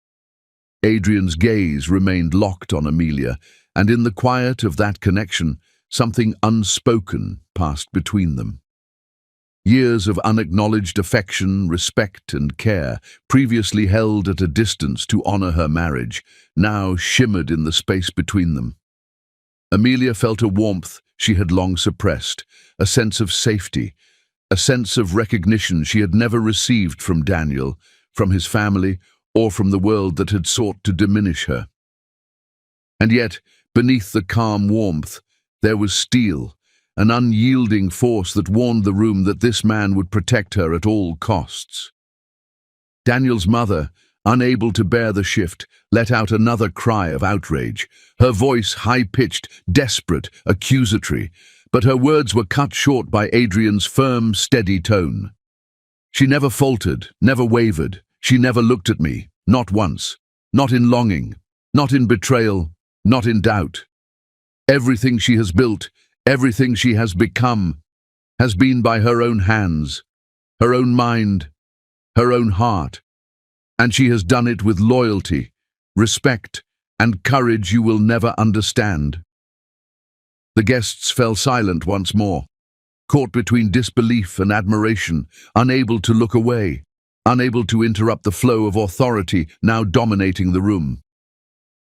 Adrian's gaze remained locked on Amelia, and in the quiet of that connection, something unspoken passed between them. Years of unacknowledged affection, respect, and care, previously held at a distance to honor her marriage, now shimmered in the space between them. Amelia felt a warmth she had long suppressed, a sense of safety, a sense of recognition she had never received from Daniel, from his family, or from the world that had sought to diminish her. And yet, beneath the calm warmth, there was steel, an unyielding force that warned the room that this man would protect her at all costs. Daniel's mother, unable to bear the shift, let out another cry of outrage, her voice high-pitched, desperate, accusatory, but her words were cut short by Adrian's firm, steady tone. She never faltered, never wavered. She never looked at me, not once, not in longing, not in betrayal, not in doubt. Everything she has built, everything she has become, has been by her own hands, her own mind, her own heart, and she has done it with loyalty, respect, and courage you will never understand. The guests fell silent once more, caught between disbelief and admiration, unable to look away, unable to interrupt the flow of authority now dominating the room.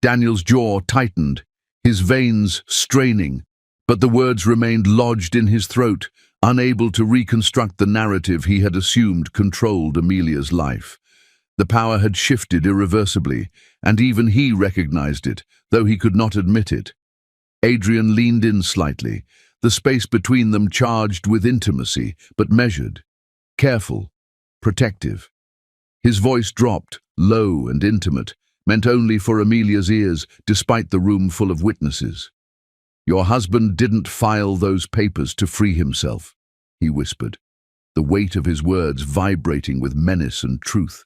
Daniel's jaw tightened, his veins straining, but the words remained lodged in his throat, unable to reconstruct the narrative he had assumed controlled Amelia's life. The power had shifted irreversibly, and even he recognized it, though he could not admit it. Adrian leaned in slightly, the space between them charged with intimacy, but measured, careful, protective. His voice dropped, low and intimate, meant only for Amelia's ears, despite the room full of witnesses. "Your husband didn't file those papers to free himself," he whispered, the weight of his words vibrating with menace and truth.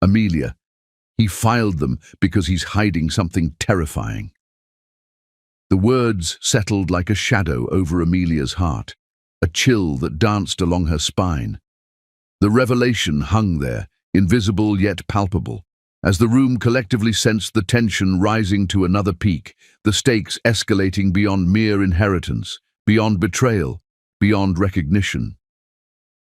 "Amelia, he filed them because he's hiding something terrifying." The words settled like a shadow over Amelia's heart, a chill that danced along her spine. The revelation hung there, invisible yet palpable. As the room collectively sensed the tension rising to another peak, the stakes escalating beyond mere inheritance, beyond betrayal, beyond recognition.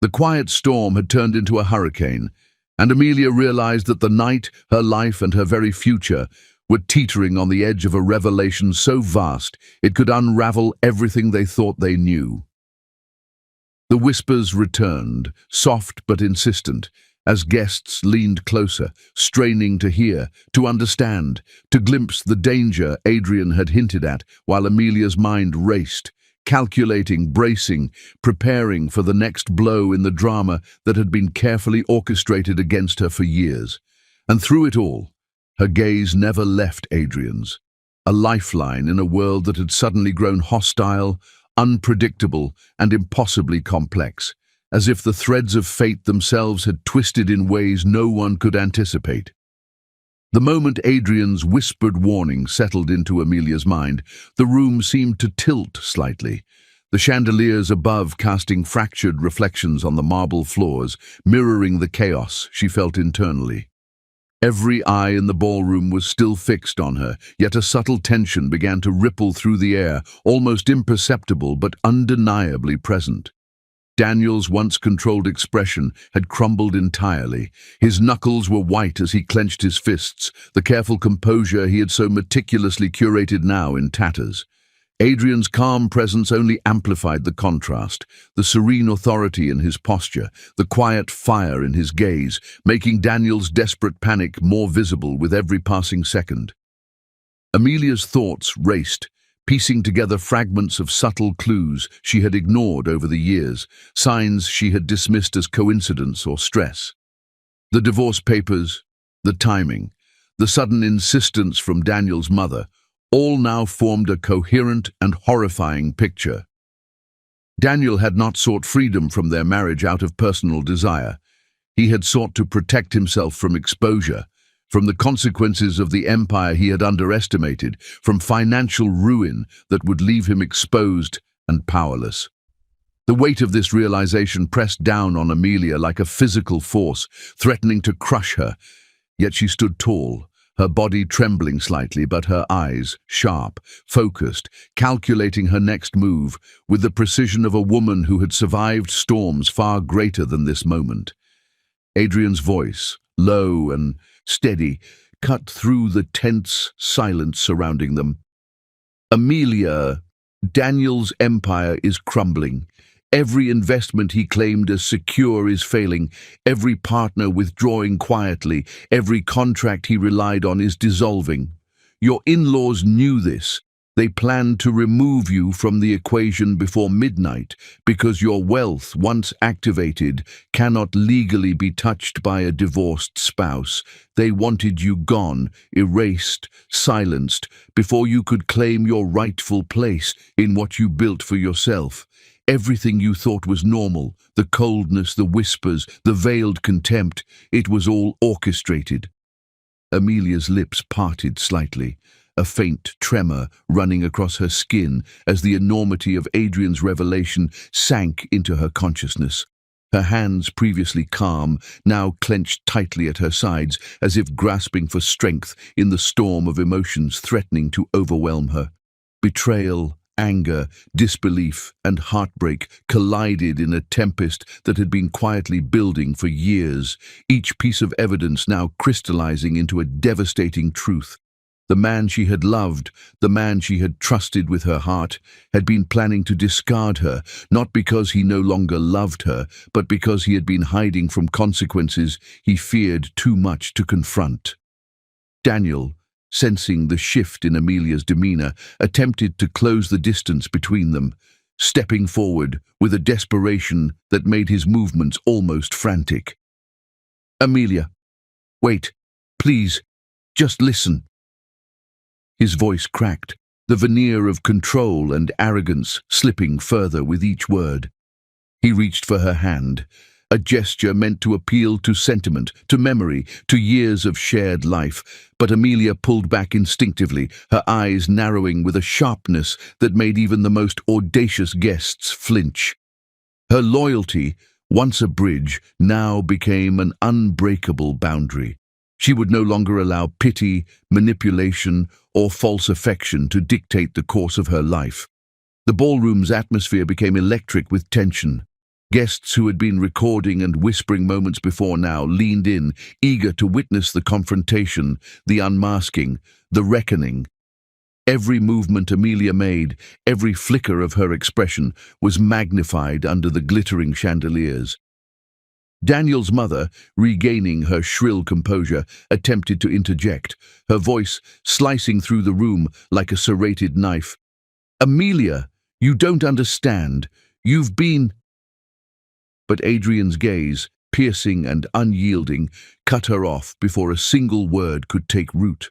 The quiet storm had turned into a hurricane, and Amelia realized that the night, her life, and her very future were teetering on the edge of a revelation so vast it could unravel everything they thought they knew. The whispers returned, soft but insistent, as guests leaned closer, straining to hear, to understand, to glimpse the danger Adrian had hinted at, while Amelia's mind raced, calculating, bracing, preparing for the next blow in the drama that had been carefully orchestrated against her for years. And through it all, her gaze never left Adrian's, a lifeline in a world that had suddenly grown hostile, unpredictable, and impossibly complex, as if the threads of fate themselves had twisted in ways no one could anticipate. The moment Adrian's whispered warning settled into Amelia's mind, the room seemed to tilt slightly, the chandeliers above casting fractured reflections on the marble floors, mirroring the chaos she felt internally. Every eye in the ballroom was still fixed on her, yet a subtle tension began to ripple through the air, almost imperceptible but undeniably present. Daniel's once controlled expression had crumbled entirely. His knuckles were white as he clenched his fists, the careful composure he had so meticulously curated now in tatters. Adrian's calm presence only amplified the contrast, the serene authority in his posture, the quiet fire in his gaze, making Daniel's desperate panic more visible with every passing second. Amelia's thoughts raced, piecing together fragments of subtle clues she had ignored over the years, signs she had dismissed as coincidence or stress. The divorce papers, the timing, the sudden insistence from Daniel's mother, all now formed a coherent and horrifying picture. Daniel had not sought freedom from their marriage out of personal desire. He had sought to protect himself from exposure, from the consequences of the empire he had underestimated, from financial ruin that would leave him exposed and powerless. The weight of this realization pressed down on Amelia like a physical force, threatening to crush her. Yet she stood tall, her body trembling slightly, but her eyes sharp, focused, calculating her next move with the precision of a woman who had survived storms far greater than this moment. Adrian's voice, low and steady, cut through the tense silence surrounding them. Amelia, Daniel's empire is crumbling. Every investment he claimed as secure is failing. Every partner withdrawing quietly. Every contract he relied on is dissolving. Your in-laws knew this. They planned to remove you from the equation before midnight because your wealth, once activated, cannot legally be touched by a divorced spouse. They wanted you gone, erased, silenced, before you could claim your rightful place in what you built for yourself. Everything you thought was normal, the coldness, the whispers, the veiled contempt, it was all orchestrated. Amelia's lips parted slightly, a faint tremor running across her skin as the enormity of Adrian's revelation sank into her consciousness. Her hands, previously calm, now clenched tightly at her sides, as if grasping for strength in the storm of emotions threatening to overwhelm her. Betrayal, anger, disbelief, and heartbreak collided in a tempest that had been quietly building for years, each piece of evidence now crystallizing into a devastating truth. The man she had loved, the man she had trusted with her heart, had been planning to discard her, not because he no longer loved her, but because he had been hiding from consequences he feared too much to confront. Daniel, sensing the shift in Amelia's demeanor, attempted to close the distance between them, stepping forward with a desperation that made his movements almost frantic. "Amelia, wait, please, just listen." His voice cracked, the veneer of control and arrogance slipping further with each word. He reached for her hand, a gesture meant to appeal to sentiment, to memory, to years of shared life, but Amelia pulled back instinctively, her eyes narrowing with a sharpness that made even the most audacious guests flinch. Her loyalty, once a bridge, now became an unbreakable boundary. She would no longer allow pity, manipulation, or false affection to dictate the course of her life. The ballroom's atmosphere became electric with tension. Guests who had been recording and whispering moments before now leaned in, eager to witness the confrontation, the unmasking, the reckoning. Every movement Amelia made, every flicker of her expression, was magnified under the glittering chandeliers. Daniel's mother, regaining her shrill composure, attempted to interject, her voice slicing through the room like a serrated knife. "Amelia, you don't understand. You've been—" But Adrian's gaze, piercing and unyielding, cut her off before a single word could take root.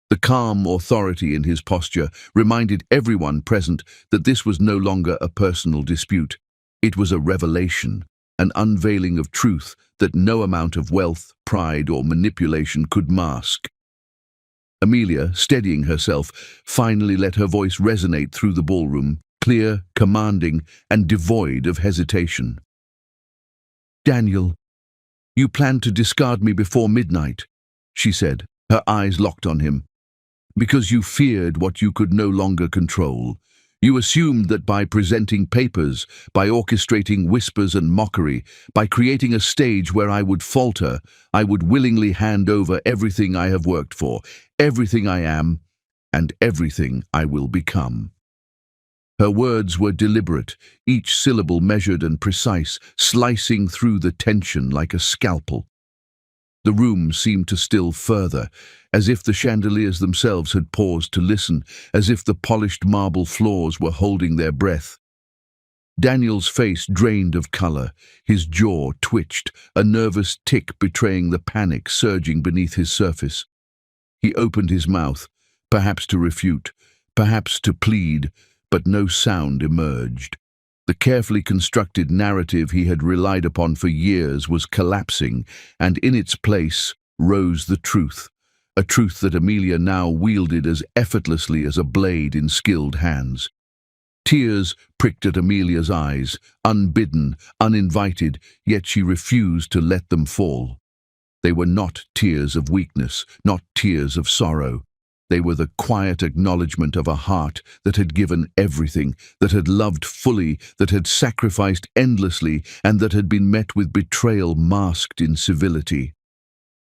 The calm authority in his posture reminded everyone present that this was no longer a personal dispute. It was a revelation, an unveiling of truth that no amount of wealth, pride, or manipulation could mask. Amelia, steadying herself, finally let her voice resonate through the ballroom, clear, commanding, and devoid of hesitation. "Daniel, you planned to discard me before midnight," she said, her eyes locked on him. "Because you feared what you could no longer control. You assumed that by presenting papers, by orchestrating whispers and mockery, by creating a stage where I would falter, I would willingly hand over everything I have worked for, everything I am, and everything I will become." Her words were deliberate, each syllable measured and precise, slicing through the tension like a scalpel. The room seemed to still further, as if the chandeliers themselves had paused to listen, as if the polished marble floors were holding their breath. Daniel's face drained of color, his jaw twitched, a nervous tic betraying the panic surging beneath his surface. He opened his mouth, perhaps to refute, perhaps to plead, but no sound emerged. The carefully constructed narrative he had relied upon for years was collapsing, and in its place rose the truth, a truth that Amelia now wielded as effortlessly as a blade in skilled hands. Tears pricked at Amelia's eyes, unbidden, uninvited, yet she refused to let them fall. They were not tears of weakness, not tears of sorrow. They were the quiet acknowledgement of a heart that had given everything, that had loved fully, that had sacrificed endlessly, and that had been met with betrayal masked in civility.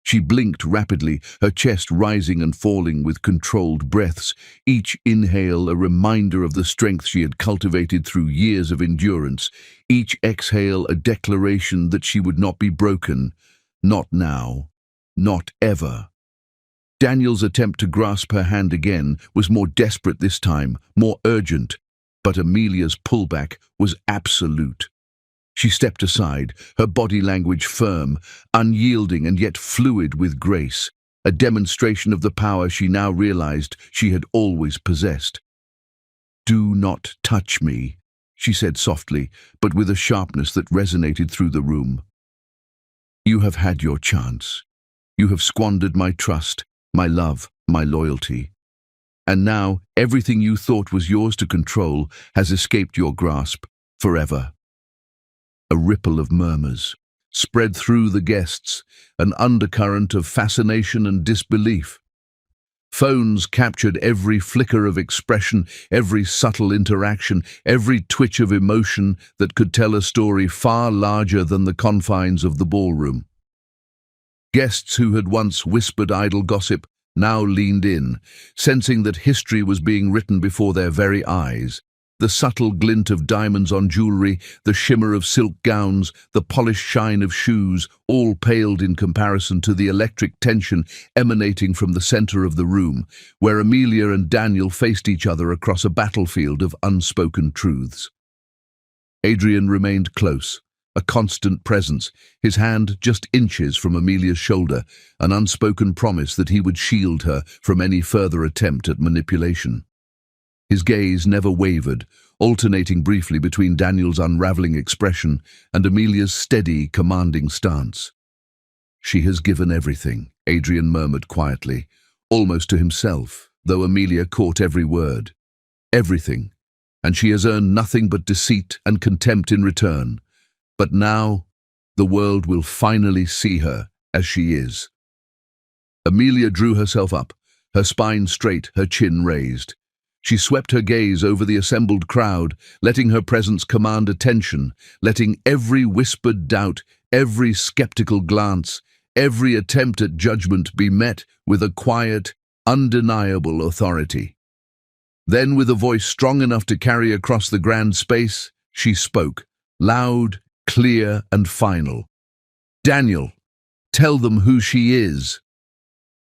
She blinked rapidly, her chest rising and falling with controlled breaths, each inhale a reminder of the strength she had cultivated through years of endurance, each exhale a declaration that she would not be broken. Not now. Not ever. Daniel's attempt to grasp her hand again was more desperate this time, more urgent, but Amelia's pullback was absolute. She stepped aside, her body language firm, unyielding and yet fluid with grace, a demonstration of the power she now realized she had always possessed. "Do not touch me," she said softly, but with a sharpness that resonated through the room. "You have had your chance. You have squandered my trust, my love, my loyalty. And now everything you thought was yours to control has escaped your grasp forever." A ripple of murmurs spread through the guests, an undercurrent of fascination and disbelief. Phones captured every flicker of expression, every subtle interaction, every twitch of emotion that could tell a story far larger than the confines of the ballroom. Guests who had once whispered idle gossip now leaned in, sensing that history was being written before their very eyes. The subtle glint of diamonds on jewelry, the shimmer of silk gowns, the polished shine of shoes, all paled in comparison to the electric tension emanating from the center of the room, where Amelia and Daniel faced each other across a battlefield of unspoken truths. Adrian remained close, a constant presence, his hand just inches from Amelia's shoulder, an unspoken promise that he would shield her from any further attempt at manipulation. His gaze never wavered, alternating briefly between Daniel's unraveling expression and Amelia's steady, commanding stance. "She has given everything," Adrian murmured quietly, almost to himself, though Amelia caught every word. "Everything, and she has earned nothing but deceit and contempt in return. But now, the world will finally see her as she is." Amelia drew herself up, her spine straight, her chin raised. She swept her gaze over the assembled crowd, letting her presence command attention, letting every whispered doubt, every skeptical glance, every attempt at judgment be met with a quiet, undeniable authority. Then, with a voice strong enough to carry across the grand space, she spoke, loud, clear and final. "Daniel, tell them who she is."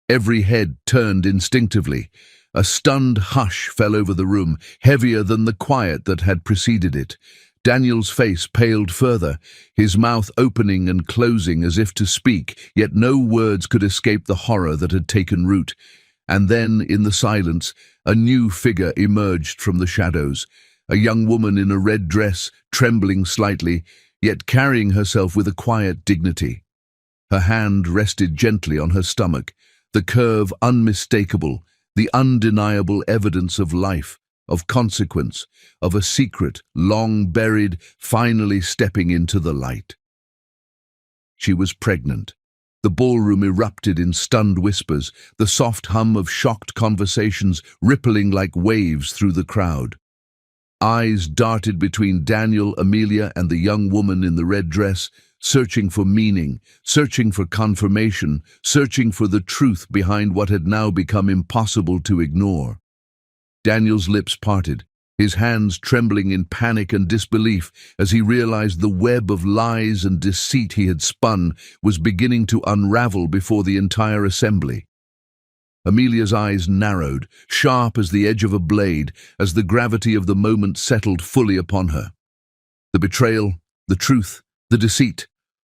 Every head turned instinctively. A stunned hush fell over the room, heavier than the quiet that had preceded it. Daniel's face paled further, his mouth opening and closing as if to speak, yet no words could escape the horror that had taken root. And then, in the silence, a new figure emerged from the shadows. A young woman in a red dress, trembling slightly, yet carrying herself with a quiet dignity. Her hand rested gently on her stomach, the curve unmistakable, the undeniable evidence of life, of consequence, of a secret, long buried, finally stepping into the light. She was pregnant. The ballroom erupted in stunned whispers, the soft hum of shocked conversations rippling like waves through the crowd. Eyes darted between Daniel, Amelia, and the young woman in the red dress, searching for meaning, searching for confirmation, searching for the truth behind what had now become impossible to ignore. Daniel's lips parted, his hands trembling in panic and disbelief as he realized the web of lies and deceit he had spun was beginning to unravel before the entire assembly. Amelia's eyes narrowed, sharp as the edge of a blade, as the gravity of the moment settled fully upon her. The betrayal, the truth, the deceit,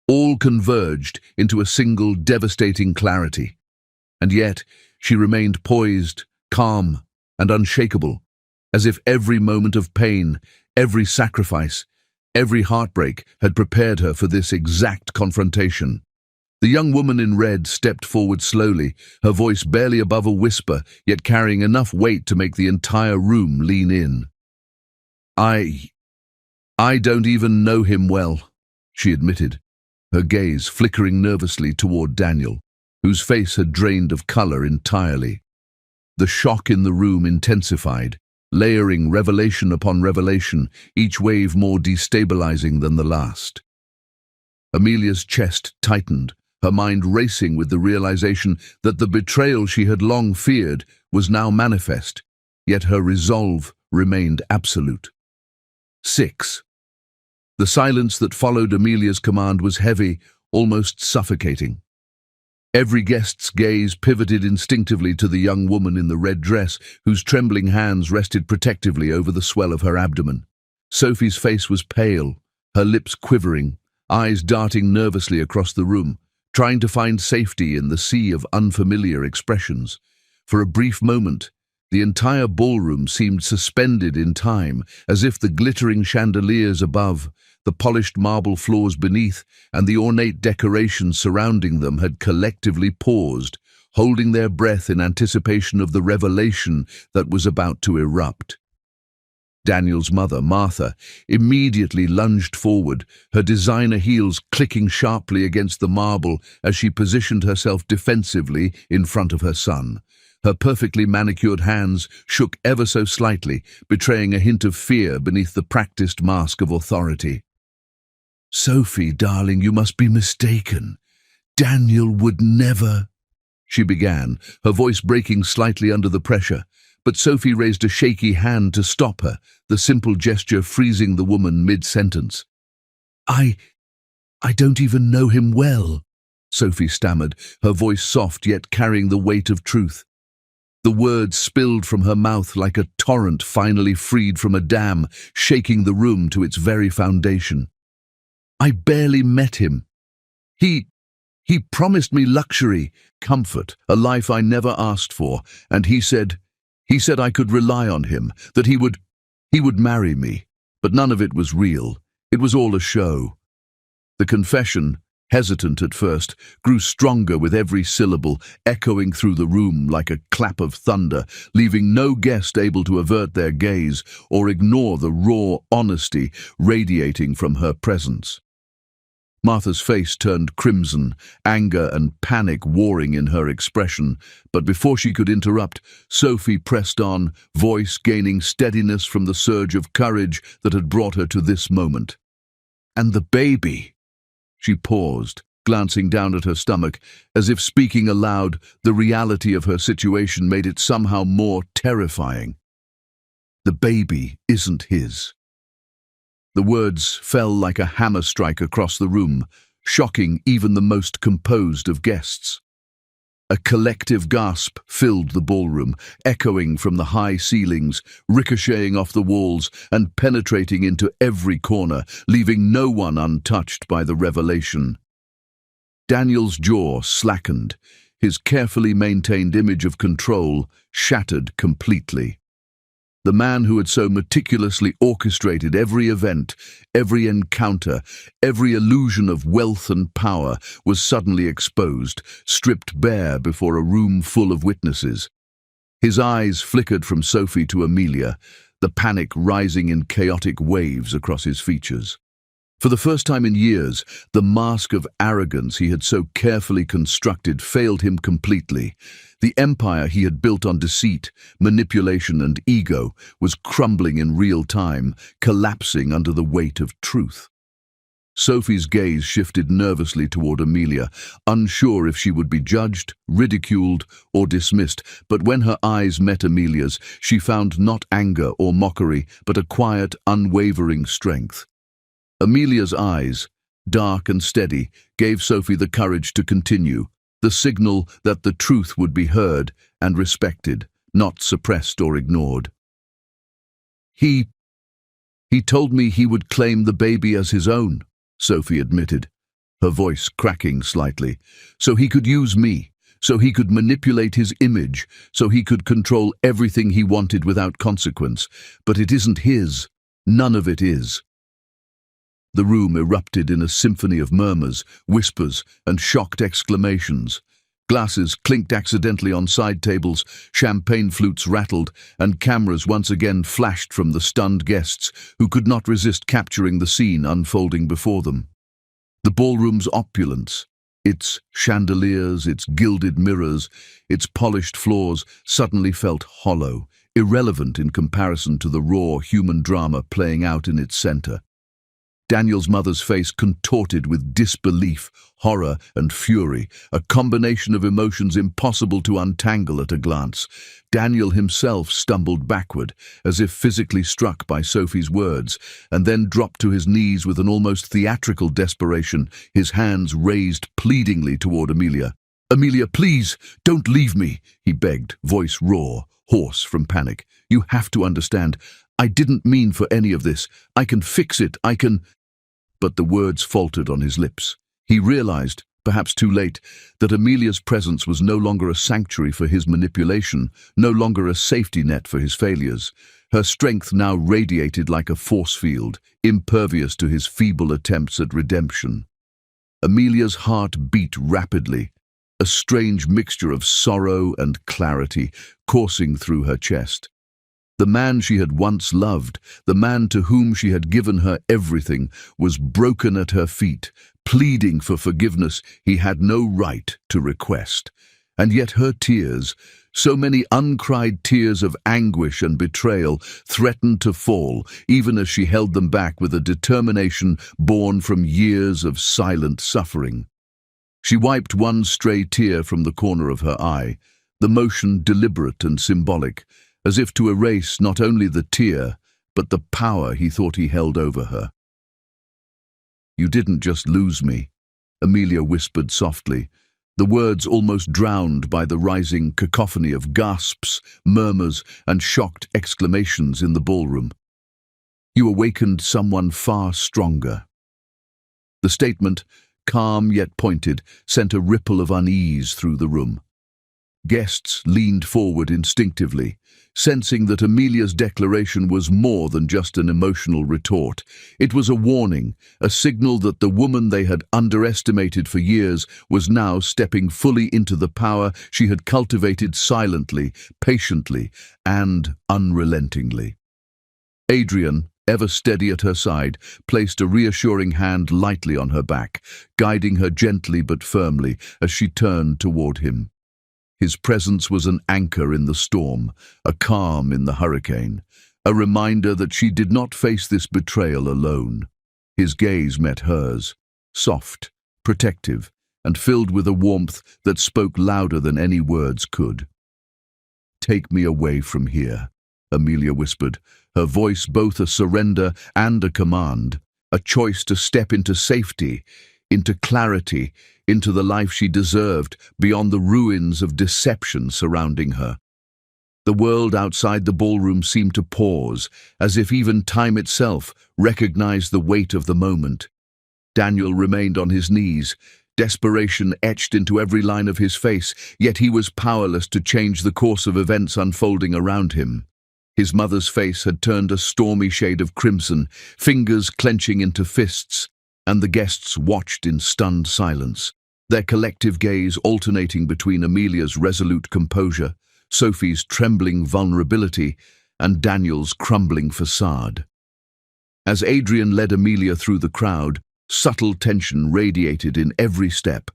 all converged into a single devastating clarity. And yet, she remained poised, calm, and unshakable, as if every moment of pain, every sacrifice, every heartbreak had prepared her for this exact confrontation. The young woman in red stepped forward slowly, her voice barely above a whisper, yet carrying enough weight to make the entire room lean in. I don't even know him well," she admitted, her gaze flickering nervously toward Daniel, whose face had drained of color entirely. The shock in the room intensified, layering revelation upon revelation, each wave more destabilizing than the last. Amelia's chest tightened, her mind racing with the realization that the betrayal she had long feared was now manifest, yet her resolve remained absolute. 6. The silence that followed Amelia's command was heavy, almost suffocating. Every guest's gaze pivoted instinctively to the young woman in the red dress, whose trembling hands rested protectively over the swell of her abdomen. Sophie's face was pale, her lips quivering, eyes darting nervously across the room, trying to find safety in the sea of unfamiliar expressions. For a brief moment, the entire ballroom seemed suspended in time, as if the glittering chandeliers above, the polished marble floors beneath, and the ornate decorations surrounding them had collectively paused, holding their breath in anticipation of the revelation that was about to erupt. Daniel's mother, Martha, immediately lunged forward, her designer heels clicking sharply against the marble as she positioned herself defensively in front of her son. Her perfectly manicured hands shook ever so slightly, betraying a hint of fear beneath the practiced mask of authority. "Sophie, darling, you must be mistaken. Daniel would never—" she began, her voice breaking slightly under the pressure. But Sophie raised a shaky hand to stop her, the simple gesture freezing the woman mid-sentence. I don't even know him well," Sophie stammered, her voice soft yet carrying the weight of truth. The words spilled from her mouth like a torrent finally freed from a dam, shaking the room to its very foundation. "I barely met him. He promised me luxury, comfort, a life I never asked for, and he said I could rely on him, that he would marry me. But none of it was real. It was all a show." The confession, hesitant at first, grew stronger with every syllable, echoing through the room like a clap of thunder, leaving no guest able to avert their gaze or ignore the raw honesty radiating from her presence. Martha's face turned crimson, anger and panic warring in her expression, but before she could interrupt, Sophie pressed on, voice gaining steadiness from the surge of courage that had brought her to this moment. "And the baby?" She paused, glancing down at her stomach, as if speaking aloud, the reality of her situation made it somehow more terrifying. "The baby isn't his." The words fell like a hammer strike across the room, shocking even the most composed of guests. A collective gasp filled the ballroom, echoing from the high ceilings, ricocheting off the walls, and penetrating into every corner, leaving no one untouched by the revelation. Daniel's jaw slackened, his carefully maintained image of control shattered completely. The man who had so meticulously orchestrated every event, every encounter, every illusion of wealth and power was suddenly exposed, stripped bare before a room full of witnesses. His eyes flickered from Sophie to Amelia, the panic rising in chaotic waves across his features. For the first time in years, the mask of arrogance he had so carefully constructed failed him completely. The empire he had built on deceit, manipulation, and ego was crumbling in real time, collapsing under the weight of truth. Sophie's gaze shifted nervously toward Amelia, unsure if she would be judged, ridiculed, or dismissed, but when her eyes met Amelia's, she found not anger or mockery, but a quiet, unwavering strength. Amelia's eyes, dark and steady, gave Sophie the courage to continue, the signal that the truth would be heard and respected, not suppressed or ignored. He told me he would claim the baby as his own, Sophie admitted, her voice cracking slightly, so he could use me, so he could manipulate his image, so he could control everything he wanted without consequence. But it isn't his. None of it is. The room erupted in a symphony of murmurs, whispers, and shocked exclamations. Glasses clinked accidentally on side tables, champagne flutes rattled, and cameras once again flashed from the stunned guests who could not resist capturing the scene unfolding before them. The ballroom's opulence, its chandeliers, its gilded mirrors, its polished floors, suddenly felt hollow, irrelevant in comparison to the raw human drama playing out in its center. Daniel's mother's face contorted with disbelief, horror, and fury, a combination of emotions impossible to untangle at a glance. Daniel himself stumbled backward, as if physically struck by Sophie's words, and then dropped to his knees with an almost theatrical desperation, his hands raised pleadingly toward Amelia. "Amelia, please, don't leave me," he begged, voice raw, hoarse from panic. "You have to understand. I didn't mean for any of this. I can fix it, I can—" But the words faltered on his lips. He realized, perhaps too late, that Amelia's presence was no longer a sanctuary for his manipulation, no longer a safety net for his failures. Her strength now radiated like a force field, impervious to his feeble attempts at redemption. Amelia's heart beat rapidly, a strange mixture of sorrow and clarity coursing through her chest. The man she had once loved, the man to whom she had given her everything, was broken at her feet, pleading for forgiveness he had no right to request. And yet her tears, so many uncried tears of anguish and betrayal, threatened to fall, even as she held them back with a determination born from years of silent suffering. She wiped one stray tear from the corner of her eye, the motion deliberate and symbolic, as if to erase not only the tear, but the power he thought he held over her. "You didn't just lose me," Amelia whispered softly, the words almost drowned by the rising cacophony of gasps, murmurs, and shocked exclamations in the ballroom. "You awakened someone far stronger." The statement, calm yet pointed, sent a ripple of unease through the room. Guests leaned forward instinctively, sensing that Amelia's declaration was more than just an emotional retort. It was a warning, a signal that the woman they had underestimated for years was now stepping fully into the power she had cultivated silently, patiently, and unrelentingly. Adrian, ever steady at her side, placed a reassuring hand lightly on her back, guiding her gently but firmly as she turned toward him. His presence was an anchor in the storm, a calm in the hurricane, a reminder that she did not face this betrayal alone. His gaze met hers, soft, protective, and filled with a warmth that spoke louder than any words could. "Take me away from here," Amelia whispered, her voice both a surrender and a command, a choice to step into safety, into clarity, into the life she deserved, beyond the ruins of deception surrounding her. The world outside the ballroom seemed to pause, as if even time itself recognized the weight of the moment. Daniel remained on his knees, desperation etched into every line of his face, yet he was powerless to change the course of events unfolding around him. His mother's face had turned a stormy shade of crimson, fingers clenching into fists, and the guests watched in stunned silence, their collective gaze alternating between Amelia's resolute composure, Sophie's trembling vulnerability, and Daniel's crumbling facade. As Adrian led Amelia through the crowd, subtle tension radiated in every step.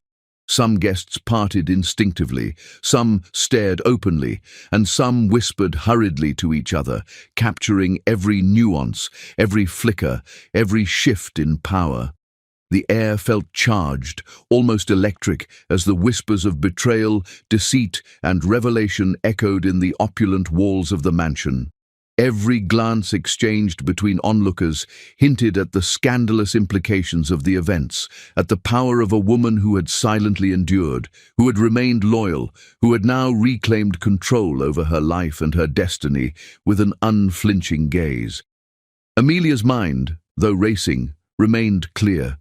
Some guests parted instinctively, some stared openly, and some whispered hurriedly to each other, capturing every nuance, every flicker, every shift in power. The air felt charged, almost electric, as the whispers of betrayal, deceit, and revelation echoed in the opulent walls of the mansion. Every glance exchanged between onlookers hinted at the scandalous implications of the events, at the power of a woman who had silently endured, who had remained loyal, who had now reclaimed control over her life and her destiny with an unflinching gaze. Amelia's mind, though racing, remained clear.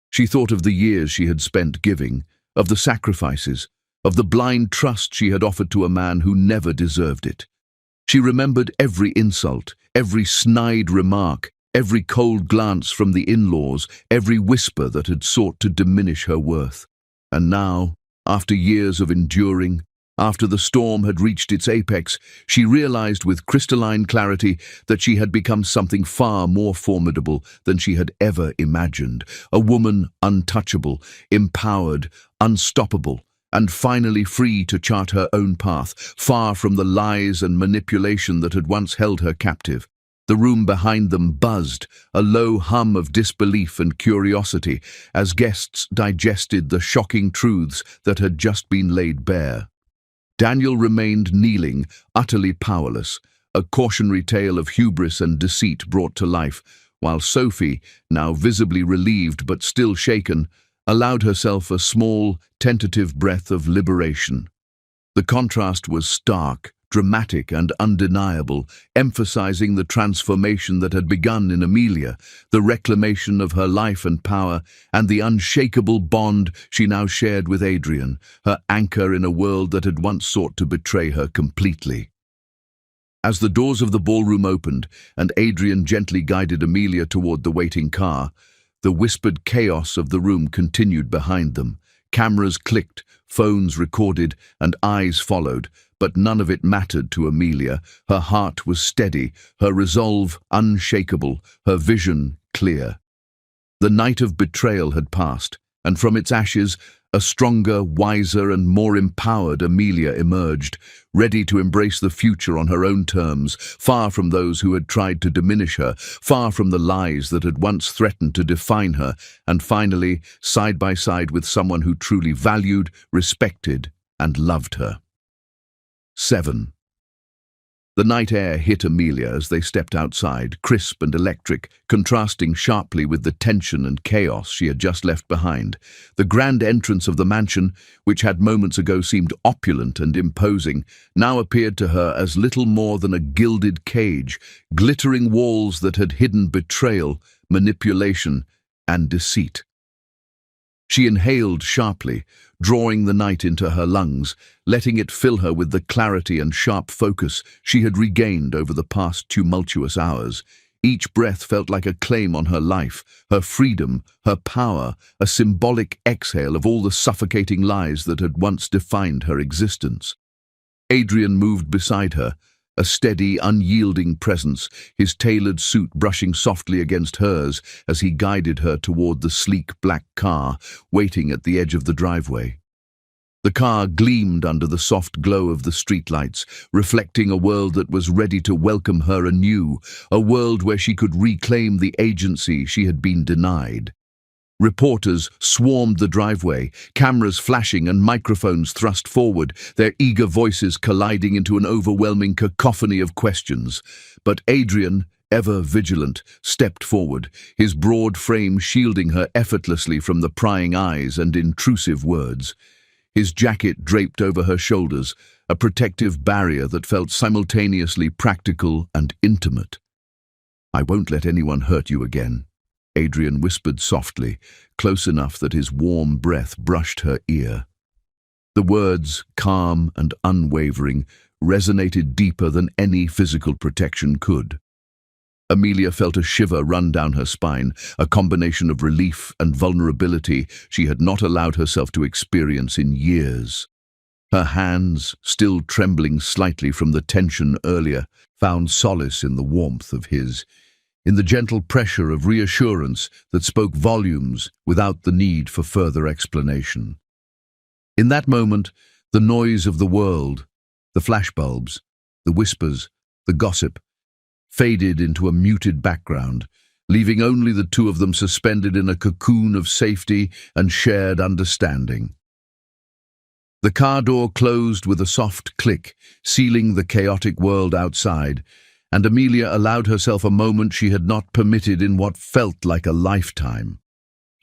She thought of the years she had spent giving, of the sacrifices, of the blind trust she had offered to a man who never deserved it. She remembered every insult, every snide remark, every cold glance from the in-laws, every whisper that had sought to diminish her worth. And now, after years of enduring, after the storm had reached its apex, she realized with crystalline clarity that she had become something far more formidable than she had ever imagined. A woman untouchable, empowered, unstoppable, and finally free to chart her own path, far from the lies and manipulation that had once held her captive. The room behind them buzzed, a low hum of disbelief and curiosity, as guests digested the shocking truths that had just been laid bare. Daniel remained kneeling, utterly powerless, a cautionary tale of hubris and deceit brought to life, while Sophie, now visibly relieved but still shaken, allowed herself a small, tentative breath of liberation. The contrast was stark, dramatic, and undeniable, emphasizing the transformation that had begun in Amelia, the reclamation of her life and power, and the unshakable bond she now shared with Adrian, her anchor in a world that had once sought to betray her completely. As the doors of the ballroom opened and Adrian gently guided Amelia toward the waiting car, the whispered chaos of the room continued behind them. Cameras clicked, phones recorded, and eyes followed, but none of it mattered to Amelia. Her heart was steady, her resolve unshakable, her vision clear. The night of betrayal had passed, and from its ashes, a stronger, wiser, and more empowered Amelia emerged, ready to embrace the future on her own terms, far from those who had tried to diminish her, far from the lies that had once threatened to define her, and finally, side by side with someone who truly valued, respected, and loved her. 7. The night air hit Amelia as they stepped outside, crisp and electric, contrasting sharply with the tension and chaos she had just left behind. The grand entrance of the mansion, which had moments ago seemed opulent and imposing, now appeared to her as little more than a gilded cage, glittering walls that had hidden betrayal, manipulation, and deceit. She inhaled sharply, drawing the night into her lungs, letting it fill her with the clarity and sharp focus she had regained over the past tumultuous hours. Each breath felt like a claim on her life, her freedom, her power, a symbolic exhale of all the suffocating lies that had once defined her existence. Adrian moved beside her, a steady, unyielding presence, his tailored suit brushing softly against hers as he guided her toward the sleek black car waiting at the edge of the driveway. The car gleamed under the soft glow of the streetlights, reflecting a world that was ready to welcome her anew, a world where she could reclaim the agency she had been denied. Reporters swarmed the driveway, cameras flashing and microphones thrust forward, their eager voices colliding into an overwhelming cacophony of questions. But Adrian, ever vigilant, stepped forward, his broad frame shielding her effortlessly from the prying eyes and intrusive words. His jacket draped over her shoulders, a protective barrier that felt simultaneously practical and intimate. "I won't let anyone hurt you again," Adrian whispered softly, close enough that his warm breath brushed her ear. The words, calm and unwavering, resonated deeper than any physical protection could. Amelia felt a shiver run down her spine, a combination of relief and vulnerability she had not allowed herself to experience in years. Her hands, still trembling slightly from the tension earlier, found solace in the warmth of his, in the gentle pressure of reassurance that spoke volumes without the need for further explanation. In that moment, the noise of the world, the flashbulbs, the whispers, the gossip, faded into a muted background, leaving only the two of them suspended in a cocoon of safety and shared understanding. The car door closed with a soft click, sealing the chaotic world outside, and Amelia allowed herself a moment she had not permitted in what felt like a lifetime.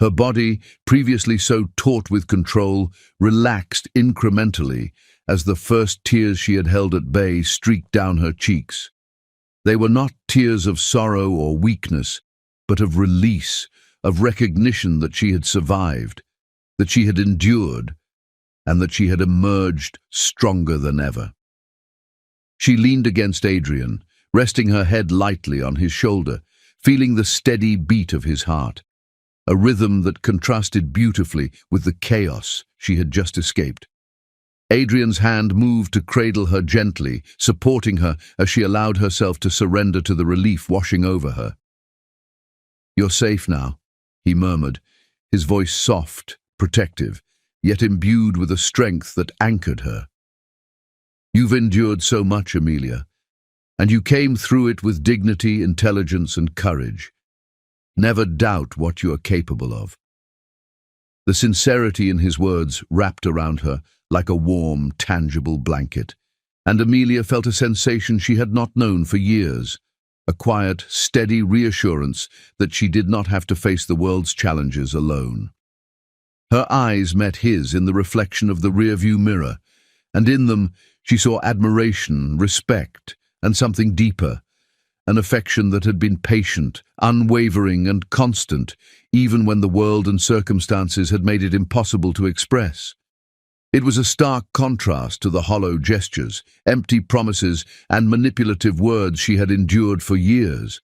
Her body, previously so taut with control, relaxed incrementally as the first tears she had held at bay streaked down her cheeks. They were not tears of sorrow or weakness, but of release, of recognition that she had survived, that she had endured, and that she had emerged stronger than ever. She leaned against Adrian, resting her head lightly on his shoulder, feeling the steady beat of his heart, a rhythm that contrasted beautifully with the chaos she had just escaped. Adrian's hand moved to cradle her gently, supporting her as she allowed herself to surrender to the relief washing over her. "You're safe now," he murmured, his voice soft, protective, yet imbued with a strength that anchored her. "You've endured so much, Amelia, and you came through it with dignity, intelligence, and courage. Never doubt what you are capable of." The sincerity in his words wrapped around her like a warm, tangible blanket, and Amelia felt a sensation she had not known for years, a quiet, steady reassurance that she did not have to face the world's challenges alone. Her eyes met his in the reflection of the rearview mirror, and in them she saw admiration, respect, and something deeper, an affection that had been patient, unwavering, and constant, even when the world and circumstances had made it impossible to express. It was a stark contrast to the hollow gestures, empty promises, and manipulative words she had endured for years.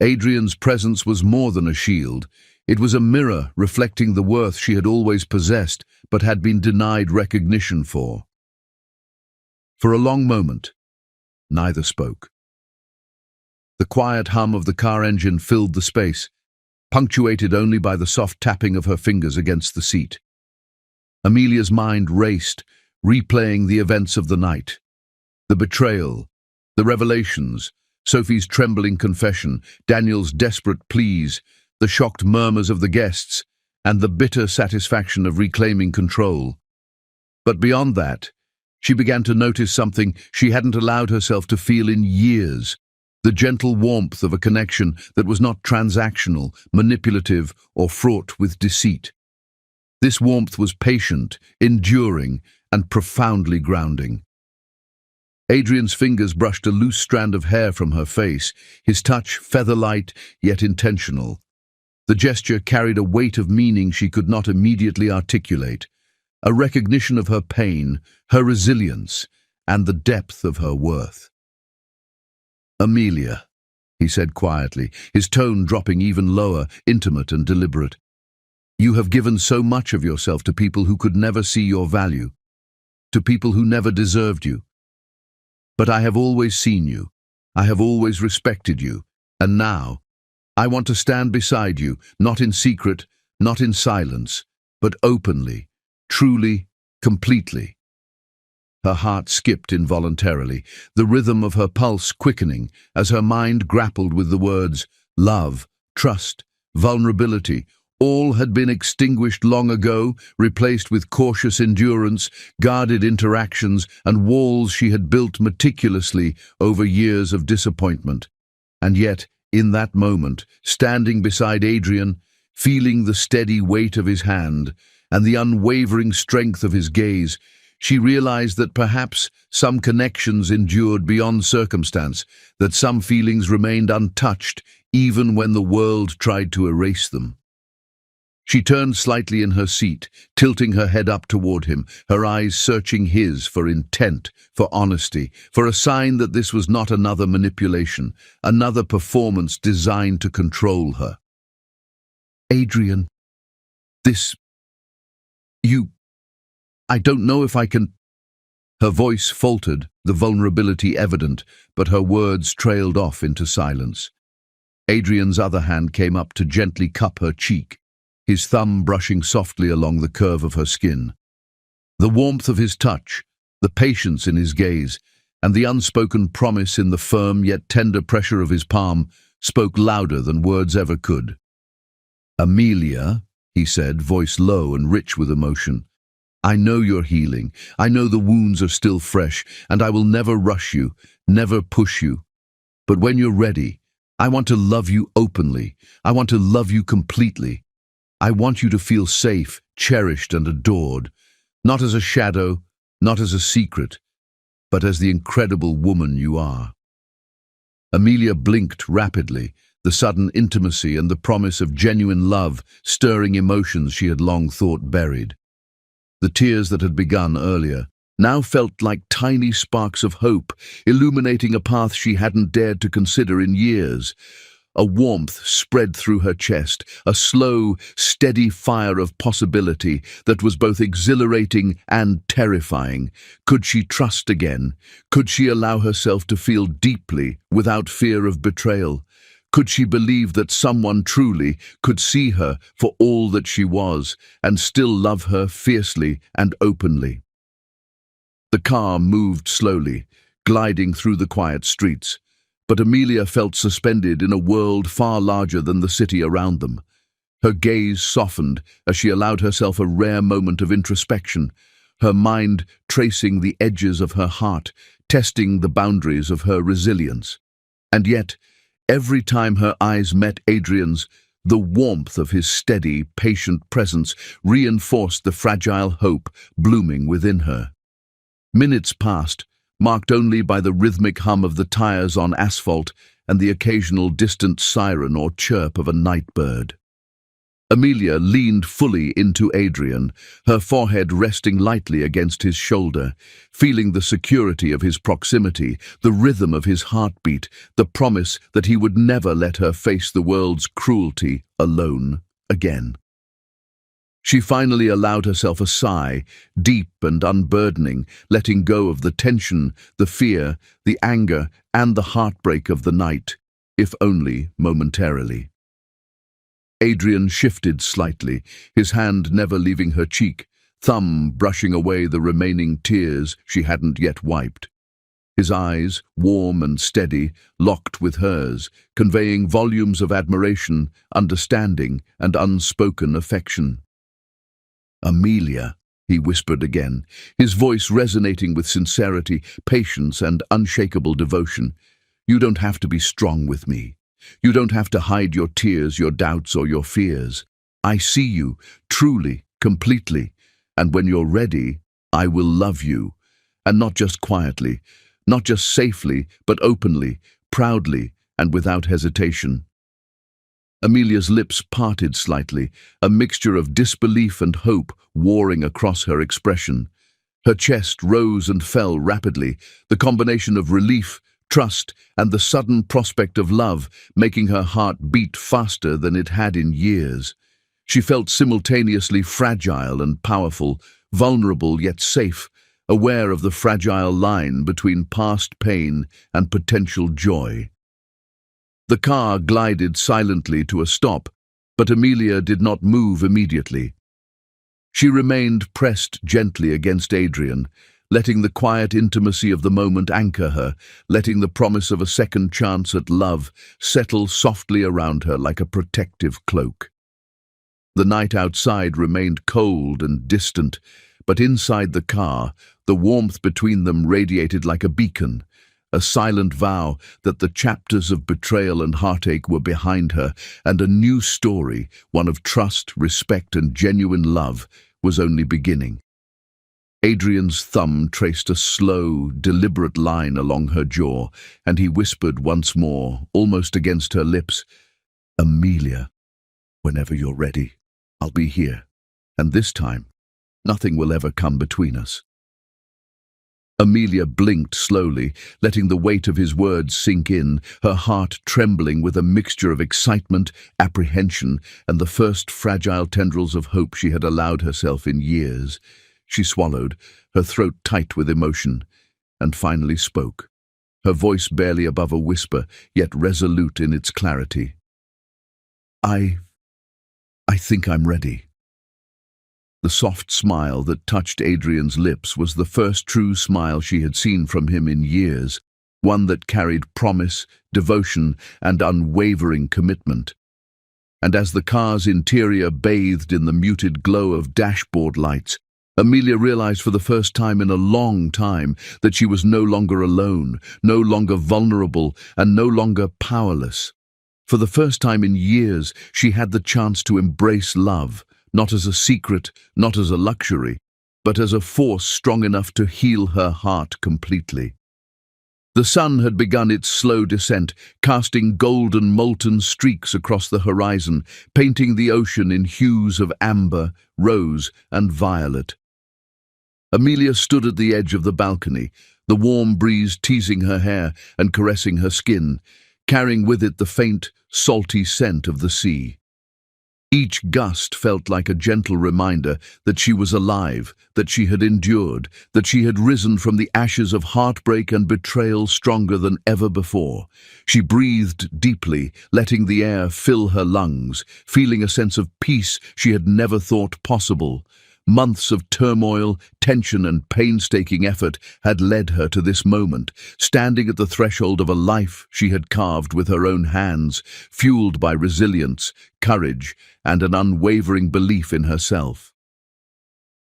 Adrian's presence was more than a shield. It was a mirror reflecting the worth she had always possessed but had been denied recognition for. For a long moment, neither spoke. The quiet hum of the car engine filled the space, punctuated only by the soft tapping of her fingers against the seat. Amelia's mind raced, replaying the events of the night. The betrayal, the revelations, Sophie's trembling confession, Daniel's desperate pleas, the shocked murmurs of the guests, and the bitter satisfaction of reclaiming control. But beyond that, she began to notice something she hadn't allowed herself to feel in years, the gentle warmth of a connection that was not transactional, manipulative, or fraught with deceit. This warmth was patient, enduring, and profoundly grounding. Adrian's fingers brushed a loose strand of hair from her face, his touch feather-light yet intentional. The gesture carried a weight of meaning she could not immediately articulate, a recognition of her pain, her resilience, and the depth of her worth. "Amelia," he said quietly, his tone dropping even lower, intimate and deliberate. "You have given so much of yourself to people who could never see your value, to people who never deserved you. But I have always seen you, I have always respected you, and now I want to stand beside you, not in secret, not in silence, but openly, truly, completely." Her heart skipped involuntarily, the rhythm of her pulse quickening as her mind grappled with the words love, trust, vulnerability. All had been extinguished long ago, replaced with cautious endurance, guarded interactions, and walls she had built meticulously over years of disappointment. And yet, in that moment, standing beside Adrian, feeling the steady weight of his hand and the unwavering strength of his gaze, she realized that perhaps some connections endured beyond circumstance, that some feelings remained untouched even when the world tried to erase them. She turned slightly in her seat, tilting her head up toward him, her eyes searching his for intent, for honesty, for a sign that this was not another manipulation, another performance designed to control her. "Adrian, this... I don't know if I can..." Her voice faltered, the vulnerability evident, but her words trailed off into silence. Adrian's other hand came up to gently cup her cheek, his thumb brushing softly along the curve of her skin. The warmth of his touch, the patience in his gaze, and the unspoken promise in the firm yet tender pressure of his palm spoke louder than words ever could. "Amelia," he said, voice low and rich with emotion, "I know you're healing. I know the wounds are still fresh, and I will never rush you, never push you. But when you're ready, I want to love you openly. I want to love you completely. I want you to feel safe, cherished, and adored, not as a shadow, not as a secret, but as the incredible woman you are." Amelia blinked rapidly, the sudden intimacy and the promise of genuine love stirring emotions she had long thought buried. The tears that had begun earlier now felt like tiny sparks of hope, illuminating a path she hadn't dared to consider in years. A warmth spread through her chest, a slow, steady fire of possibility that was both exhilarating and terrifying. Could she trust again? Could she allow herself to feel deeply without fear of betrayal? Could she believe that someone truly could see her for all that she was and still love her fiercely and openly? The car moved slowly, gliding through the quiet streets. But Amelia felt suspended in a world far larger than the city around them. Her gaze softened as she allowed herself a rare moment of introspection, her mind tracing the edges of her heart, testing the boundaries of her resilience. And yet, every time her eyes met Adrian's, the warmth of his steady, patient presence reinforced the fragile hope blooming within her. Minutes passed, marked only by the rhythmic hum of the tires on asphalt and the occasional distant siren or chirp of a night bird. Amelia leaned fully into Adrian, her forehead resting lightly against his shoulder, feeling the security of his proximity, the rhythm of his heartbeat, the promise that he would never let her face the world's cruelty alone again. She finally allowed herself a sigh, deep and unburdening, letting go of the tension, the fear, the anger, and the heartbreak of the night, if only momentarily. Adrian shifted slightly, his hand never leaving her cheek, thumb brushing away the remaining tears she hadn't yet wiped. His eyes, warm and steady, locked with hers, conveying volumes of admiration, understanding, and unspoken affection. "Amelia," he whispered again, his voice resonating with sincerity, patience, and unshakable devotion. "You don't have to be strong with me. You don't have to hide your tears, your doubts, or your fears. I see you, truly, completely, and when you're ready, I will love you. And not just quietly, not just safely, but openly, proudly, and without hesitation." Amelia's lips parted slightly, a mixture of disbelief and hope warring across her expression. Her chest rose and fell rapidly, the combination of relief, trust, and the sudden prospect of love making her heart beat faster than it had in years. She felt simultaneously fragile and powerful, vulnerable yet safe, aware of the fragile line between past pain and potential joy. The car glided silently to a stop, but Amelia did not move immediately. She remained pressed gently against Adrian, letting the quiet intimacy of the moment anchor her, letting the promise of a second chance at love settle softly around her like a protective cloak. The night outside remained cold and distant, but inside the car, the warmth between them radiated like a beacon, a silent vow that the chapters of betrayal and heartache were behind her, and a new story, one of trust, respect, and genuine love, was only beginning. Adrian's thumb traced a slow, deliberate line along her jaw, and he whispered once more, almost against her lips, "Amelia, whenever you're ready, I'll be here, and this time, nothing will ever come between us." Amelia blinked slowly, letting the weight of his words sink in, her heart trembling with a mixture of excitement, apprehension, and the first fragile tendrils of hope she had allowed herself in years. She swallowed, her throat tight with emotion, and finally spoke, her voice barely above a whisper, yet resolute in its clarity. I think I'm ready." The soft smile that touched Adrian's lips was the first true smile she had seen from him in years, one that carried promise, devotion, and unwavering commitment. And as the car's interior bathed in the muted glow of dashboard lights, Amelia realized for the first time in a long time that she was no longer alone, no longer vulnerable, and no longer powerless. For the first time in years, she had the chance to embrace love, not as a secret, not as a luxury, but as a force strong enough to heal her heart completely. The sun had begun its slow descent, casting golden molten streaks across the horizon, painting the ocean in hues of amber, rose, and violet. Amelia stood at the edge of the balcony, the warm breeze teasing her hair and caressing her skin, carrying with it the faint, salty scent of the sea. Each gust felt like a gentle reminder that she was alive, that she had endured, that she had risen from the ashes of heartbreak and betrayal stronger than ever before. She breathed deeply, letting the air fill her lungs, feeling a sense of peace she had never thought possible. Months of turmoil, tension, and painstaking effort had led her to this moment, standing at the threshold of a life she had carved with her own hands, fueled by resilience, courage, and an unwavering belief in herself.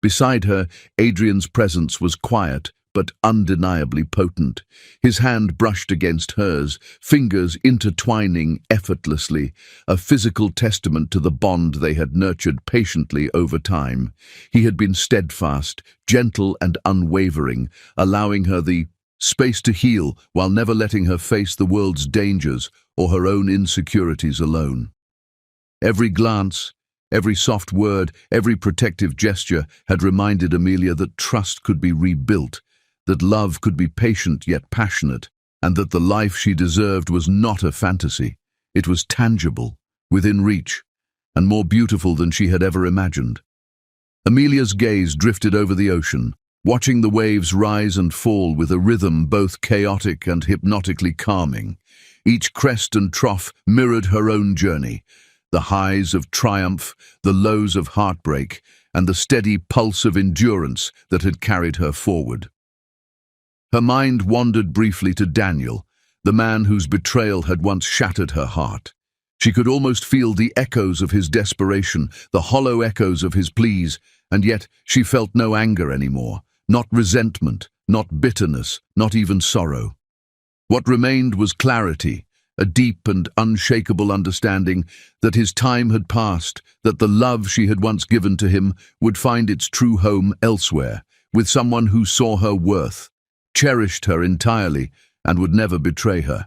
Beside her, Adrian's presence was quiet but undeniably potent. His hand brushed against hers, fingers intertwining effortlessly, a physical testament to the bond they had nurtured patiently over time. He had been steadfast, gentle, and unwavering, allowing her the space to heal while never letting her face the world's dangers or her own insecurities alone. Every glance, every soft word, every protective gesture had reminded Amelia that trust could be rebuilt, that love could be patient yet passionate, and that the life she deserved was not a fantasy. It was tangible, within reach, and more beautiful than she had ever imagined. Amelia's gaze drifted over the ocean, watching the waves rise and fall with a rhythm both chaotic and hypnotically calming. Each crest and trough mirrored her own journey, the highs of triumph, the lows of heartbreak, and the steady pulse of endurance that had carried her forward. Her mind wandered briefly to Daniel, the man whose betrayal had once shattered her heart. She could almost feel the echoes of his desperation, the hollow echoes of his pleas, and yet she felt no anger anymore, not resentment, not bitterness, not even sorrow. What remained was clarity, a deep and unshakable understanding that his time had passed, that the love she had once given to him would find its true home elsewhere, with someone who saw her worth, cherished her entirely, and would never betray her.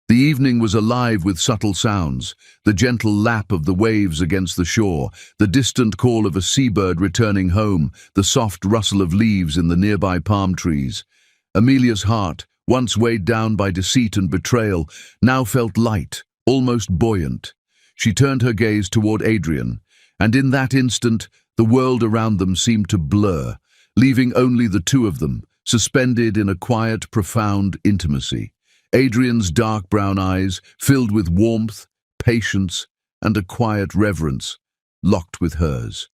The evening was alive with subtle sounds, the gentle lap of the waves against the shore, the distant call of a seabird returning home, the soft rustle of leaves in the nearby palm trees. Amelia's heart, once weighed down by deceit and betrayal, now felt light, almost buoyant. She turned her gaze toward Adrian, and in that instant, the world around them seemed to blur, leaving only the two of them, suspended in a quiet, profound intimacy. Adrian's dark brown eyes, filled with warmth, patience, and a quiet reverence, locked with hers.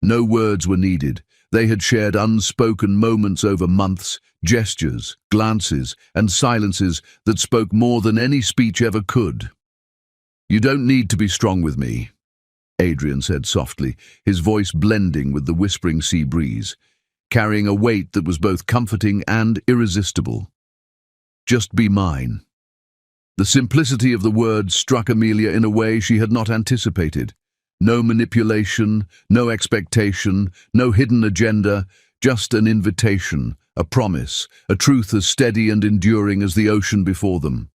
No words were needed. They had shared unspoken moments over months, gestures, glances, and silences that spoke more than any speech ever could. "You don't need to be strong with me," Adrian said softly, his voice blending with the whispering sea breeze, carrying a weight that was both comforting and irresistible. just be mine." The simplicity of the words struck Amelia in a way she had not anticipated. No manipulation, no expectation, no hidden agenda, just an invitation, a promise, a truth as steady and enduring as the ocean before them.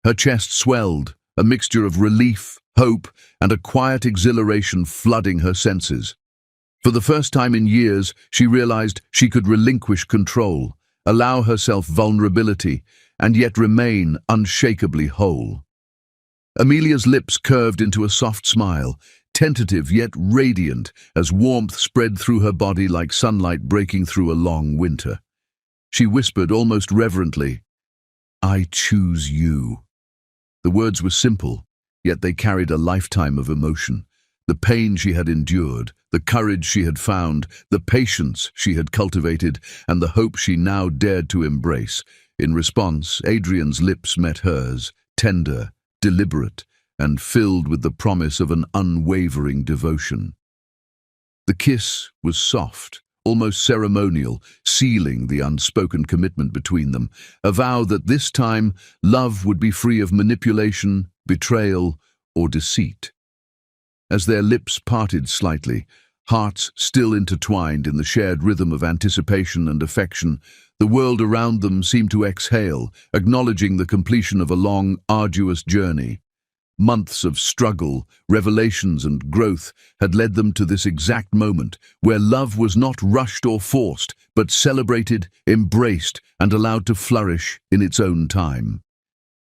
Her chest swelled, a mixture of relief, hope, and a quiet exhilaration flooding her senses. For the first time in years, she realized she could relinquish control, allow herself vulnerability, and yet remain unshakably whole. Amelia's lips curved into a soft smile, tentative yet radiant, as warmth spread through her body like sunlight breaking through a long winter. She whispered almost reverently, "I choose you." The words were simple, yet they carried a lifetime of emotion. The pain she had endured, the courage she had found, the patience she had cultivated, and the hope she now dared to embrace. In response, Adrian's lips met hers, tender, deliberate, and filled with the promise of an unwavering devotion. The kiss was soft, almost ceremonial, sealing the unspoken commitment between them, a vow that this time love would be free of manipulation, betrayal, or deceit. As their lips parted slightly, hearts still intertwined in the shared rhythm of anticipation and affection, the world around them seemed to exhale, acknowledging the completion of a long, arduous journey. Months of struggle, revelations, and growth had led them to this exact moment, where love was not rushed or forced, but celebrated, embraced, and allowed to flourish in its own time.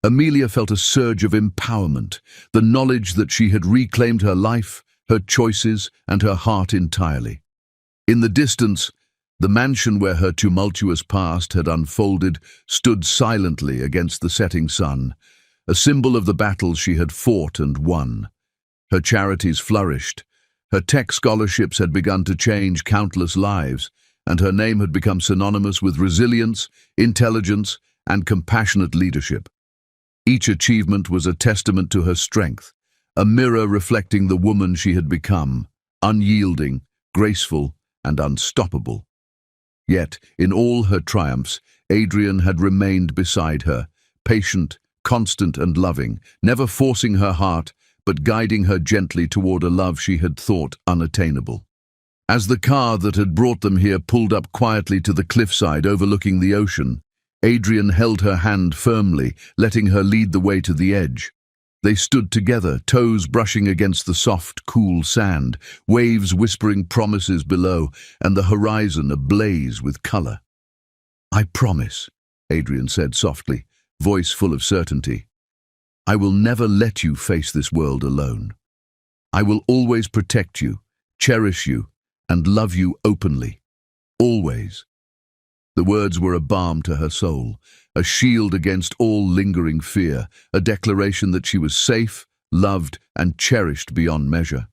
Amelia felt a surge of empowerment, the knowledge that she had reclaimed her life, her choices, and her heart entirely. In the distance, the mansion where her tumultuous past had unfolded stood silently against the setting sun, a symbol of the battles she had fought and won. Her charities flourished, her tech scholarships had begun to change countless lives, and her name had become synonymous with resilience, intelligence, and compassionate leadership. Each achievement was a testament to her strength, a mirror reflecting the woman she had become, unyielding, graceful, and unstoppable. Yet, in all her triumphs, Adrian had remained beside her, patient, constant, and loving, never forcing her heart, but guiding her gently toward a love she had thought unattainable. As the car that had brought them here pulled up quietly to the cliffside overlooking the ocean, Adrian held her hand firmly, letting her lead the way to the edge. They stood together, toes brushing against the soft, cool sand, waves whispering promises below, and the horizon ablaze with color. "I promise," Adrian said softly, voice full of certainty. "I will never let you face this world alone. I will always protect you, cherish you, and love you openly. Always." The words were a balm to her soul, a shield against all lingering fear, a declaration that she was safe, loved, and cherished beyond measure.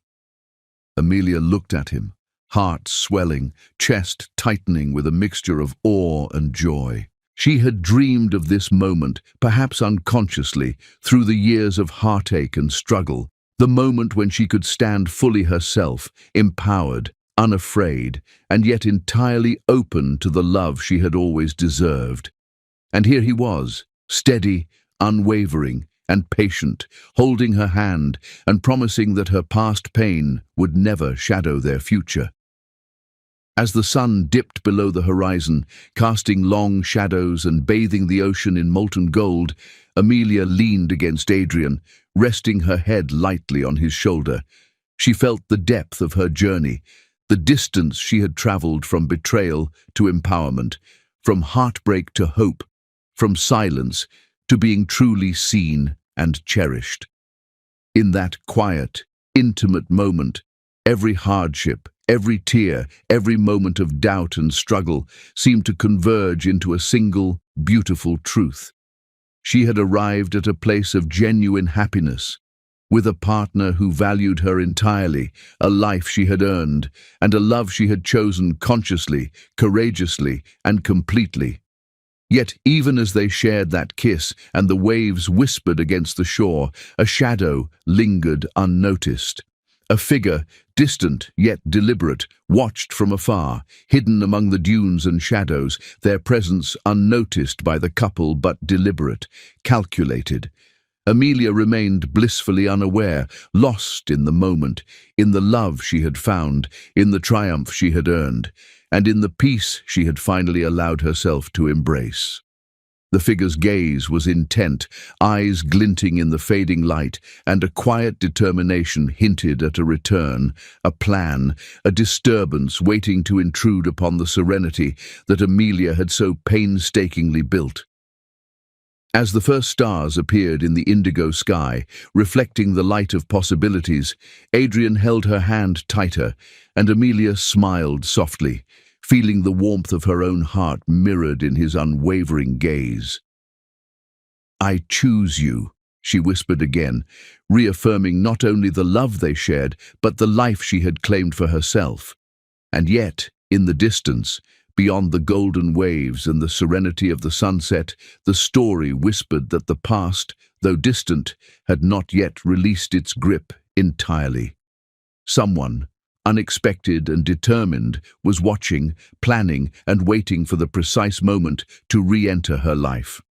Amelia looked at him, heart swelling, chest tightening with a mixture of awe and joy. She had dreamed of this moment, perhaps unconsciously, through the years of heartache and struggle, the moment when she could stand fully herself, empowered, unafraid, and yet entirely open to the love she had always deserved. And here he was, steady, unwavering, and patient, holding her hand and promising that her past pain would never shadow their future. As the sun dipped below the horizon, casting long shadows and bathing the ocean in molten gold, Amelia leaned against Adrian, resting her head lightly on his shoulder. She felt the depth of her journey, the distance she had traveled from betrayal to empowerment, from heartbreak to hope, from silence to being truly seen and cherished. In that quiet, intimate moment, every hardship, every tear, every moment of doubt and struggle seemed to converge into a single, beautiful truth. She had arrived at a place of genuine happiness, with a partner who valued her entirely, a life she had earned, and a love she had chosen consciously, courageously, and completely. Yet even as they shared that kiss and the waves whispered against the shore, a shadow lingered unnoticed. A figure, distant yet deliberate, watched from afar, hidden among the dunes and shadows, their presence unnoticed by the couple but deliberate, calculated. Amelia remained blissfully unaware, lost in the moment, in the love she had found, in the triumph she had earned, and in the peace she had finally allowed herself to embrace. The figure's gaze was intent, eyes glinting in the fading light, and a quiet determination hinted at a return, a plan, a disturbance waiting to intrude upon the serenity that Amelia had so painstakingly built. As the first stars appeared in the indigo sky, reflecting the light of possibilities, Adrian held her hand tighter, and Amelia smiled softly, feeling the warmth of her own heart mirrored in his unwavering gaze. "I choose you," she whispered again, reaffirming not only the love they shared, but the life she had claimed for herself. And yet, in the distance, beyond the golden waves and the serenity of the sunset, the story whispered that the past, though distant, had not yet released its grip entirely. Someone, unexpected and determined, was watching, planning, and waiting for the precise moment to re-enter her life.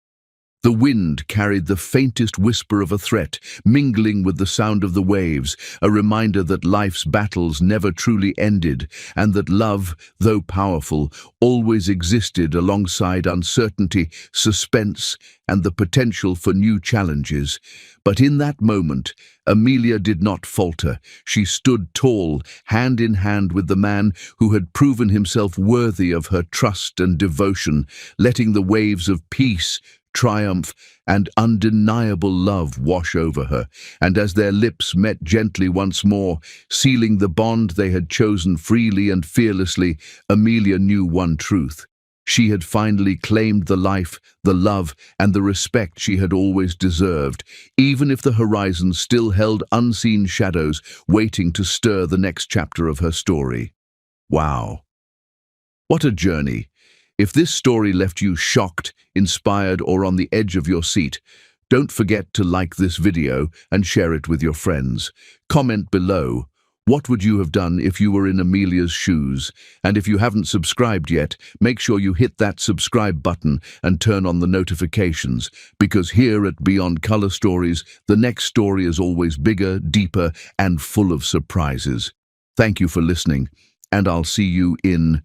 The wind carried the faintest whisper of a threat, mingling with the sound of the waves, a reminder that life's battles never truly ended, and that love, though powerful, always existed alongside uncertainty, suspense, and the potential for new challenges. But in that moment, Amelia did not falter. She stood tall, hand in hand with the man who had proven himself worthy of her trust and devotion, letting the waves of peace, triumph, and undeniable love wash over her, and as their lips met gently once more, sealing the bond they had chosen freely and fearlessly, Amelia knew one truth. She had finally claimed the life, the love, and the respect she had always deserved, even if the horizon still held unseen shadows waiting to stir the next chapter of her story. Wow. What a journey! If this story left you shocked, inspired, or on the edge of your seat, don't forget to like this video and share it with your friends. Comment below, what would you have done if you were in Amelia's shoes? And if you haven't subscribed yet, make sure you hit that subscribe button and turn on the notifications, because here at Beyond Color Stories, the next story is always bigger, deeper, and full of surprises. Thank you for listening, and I'll see you in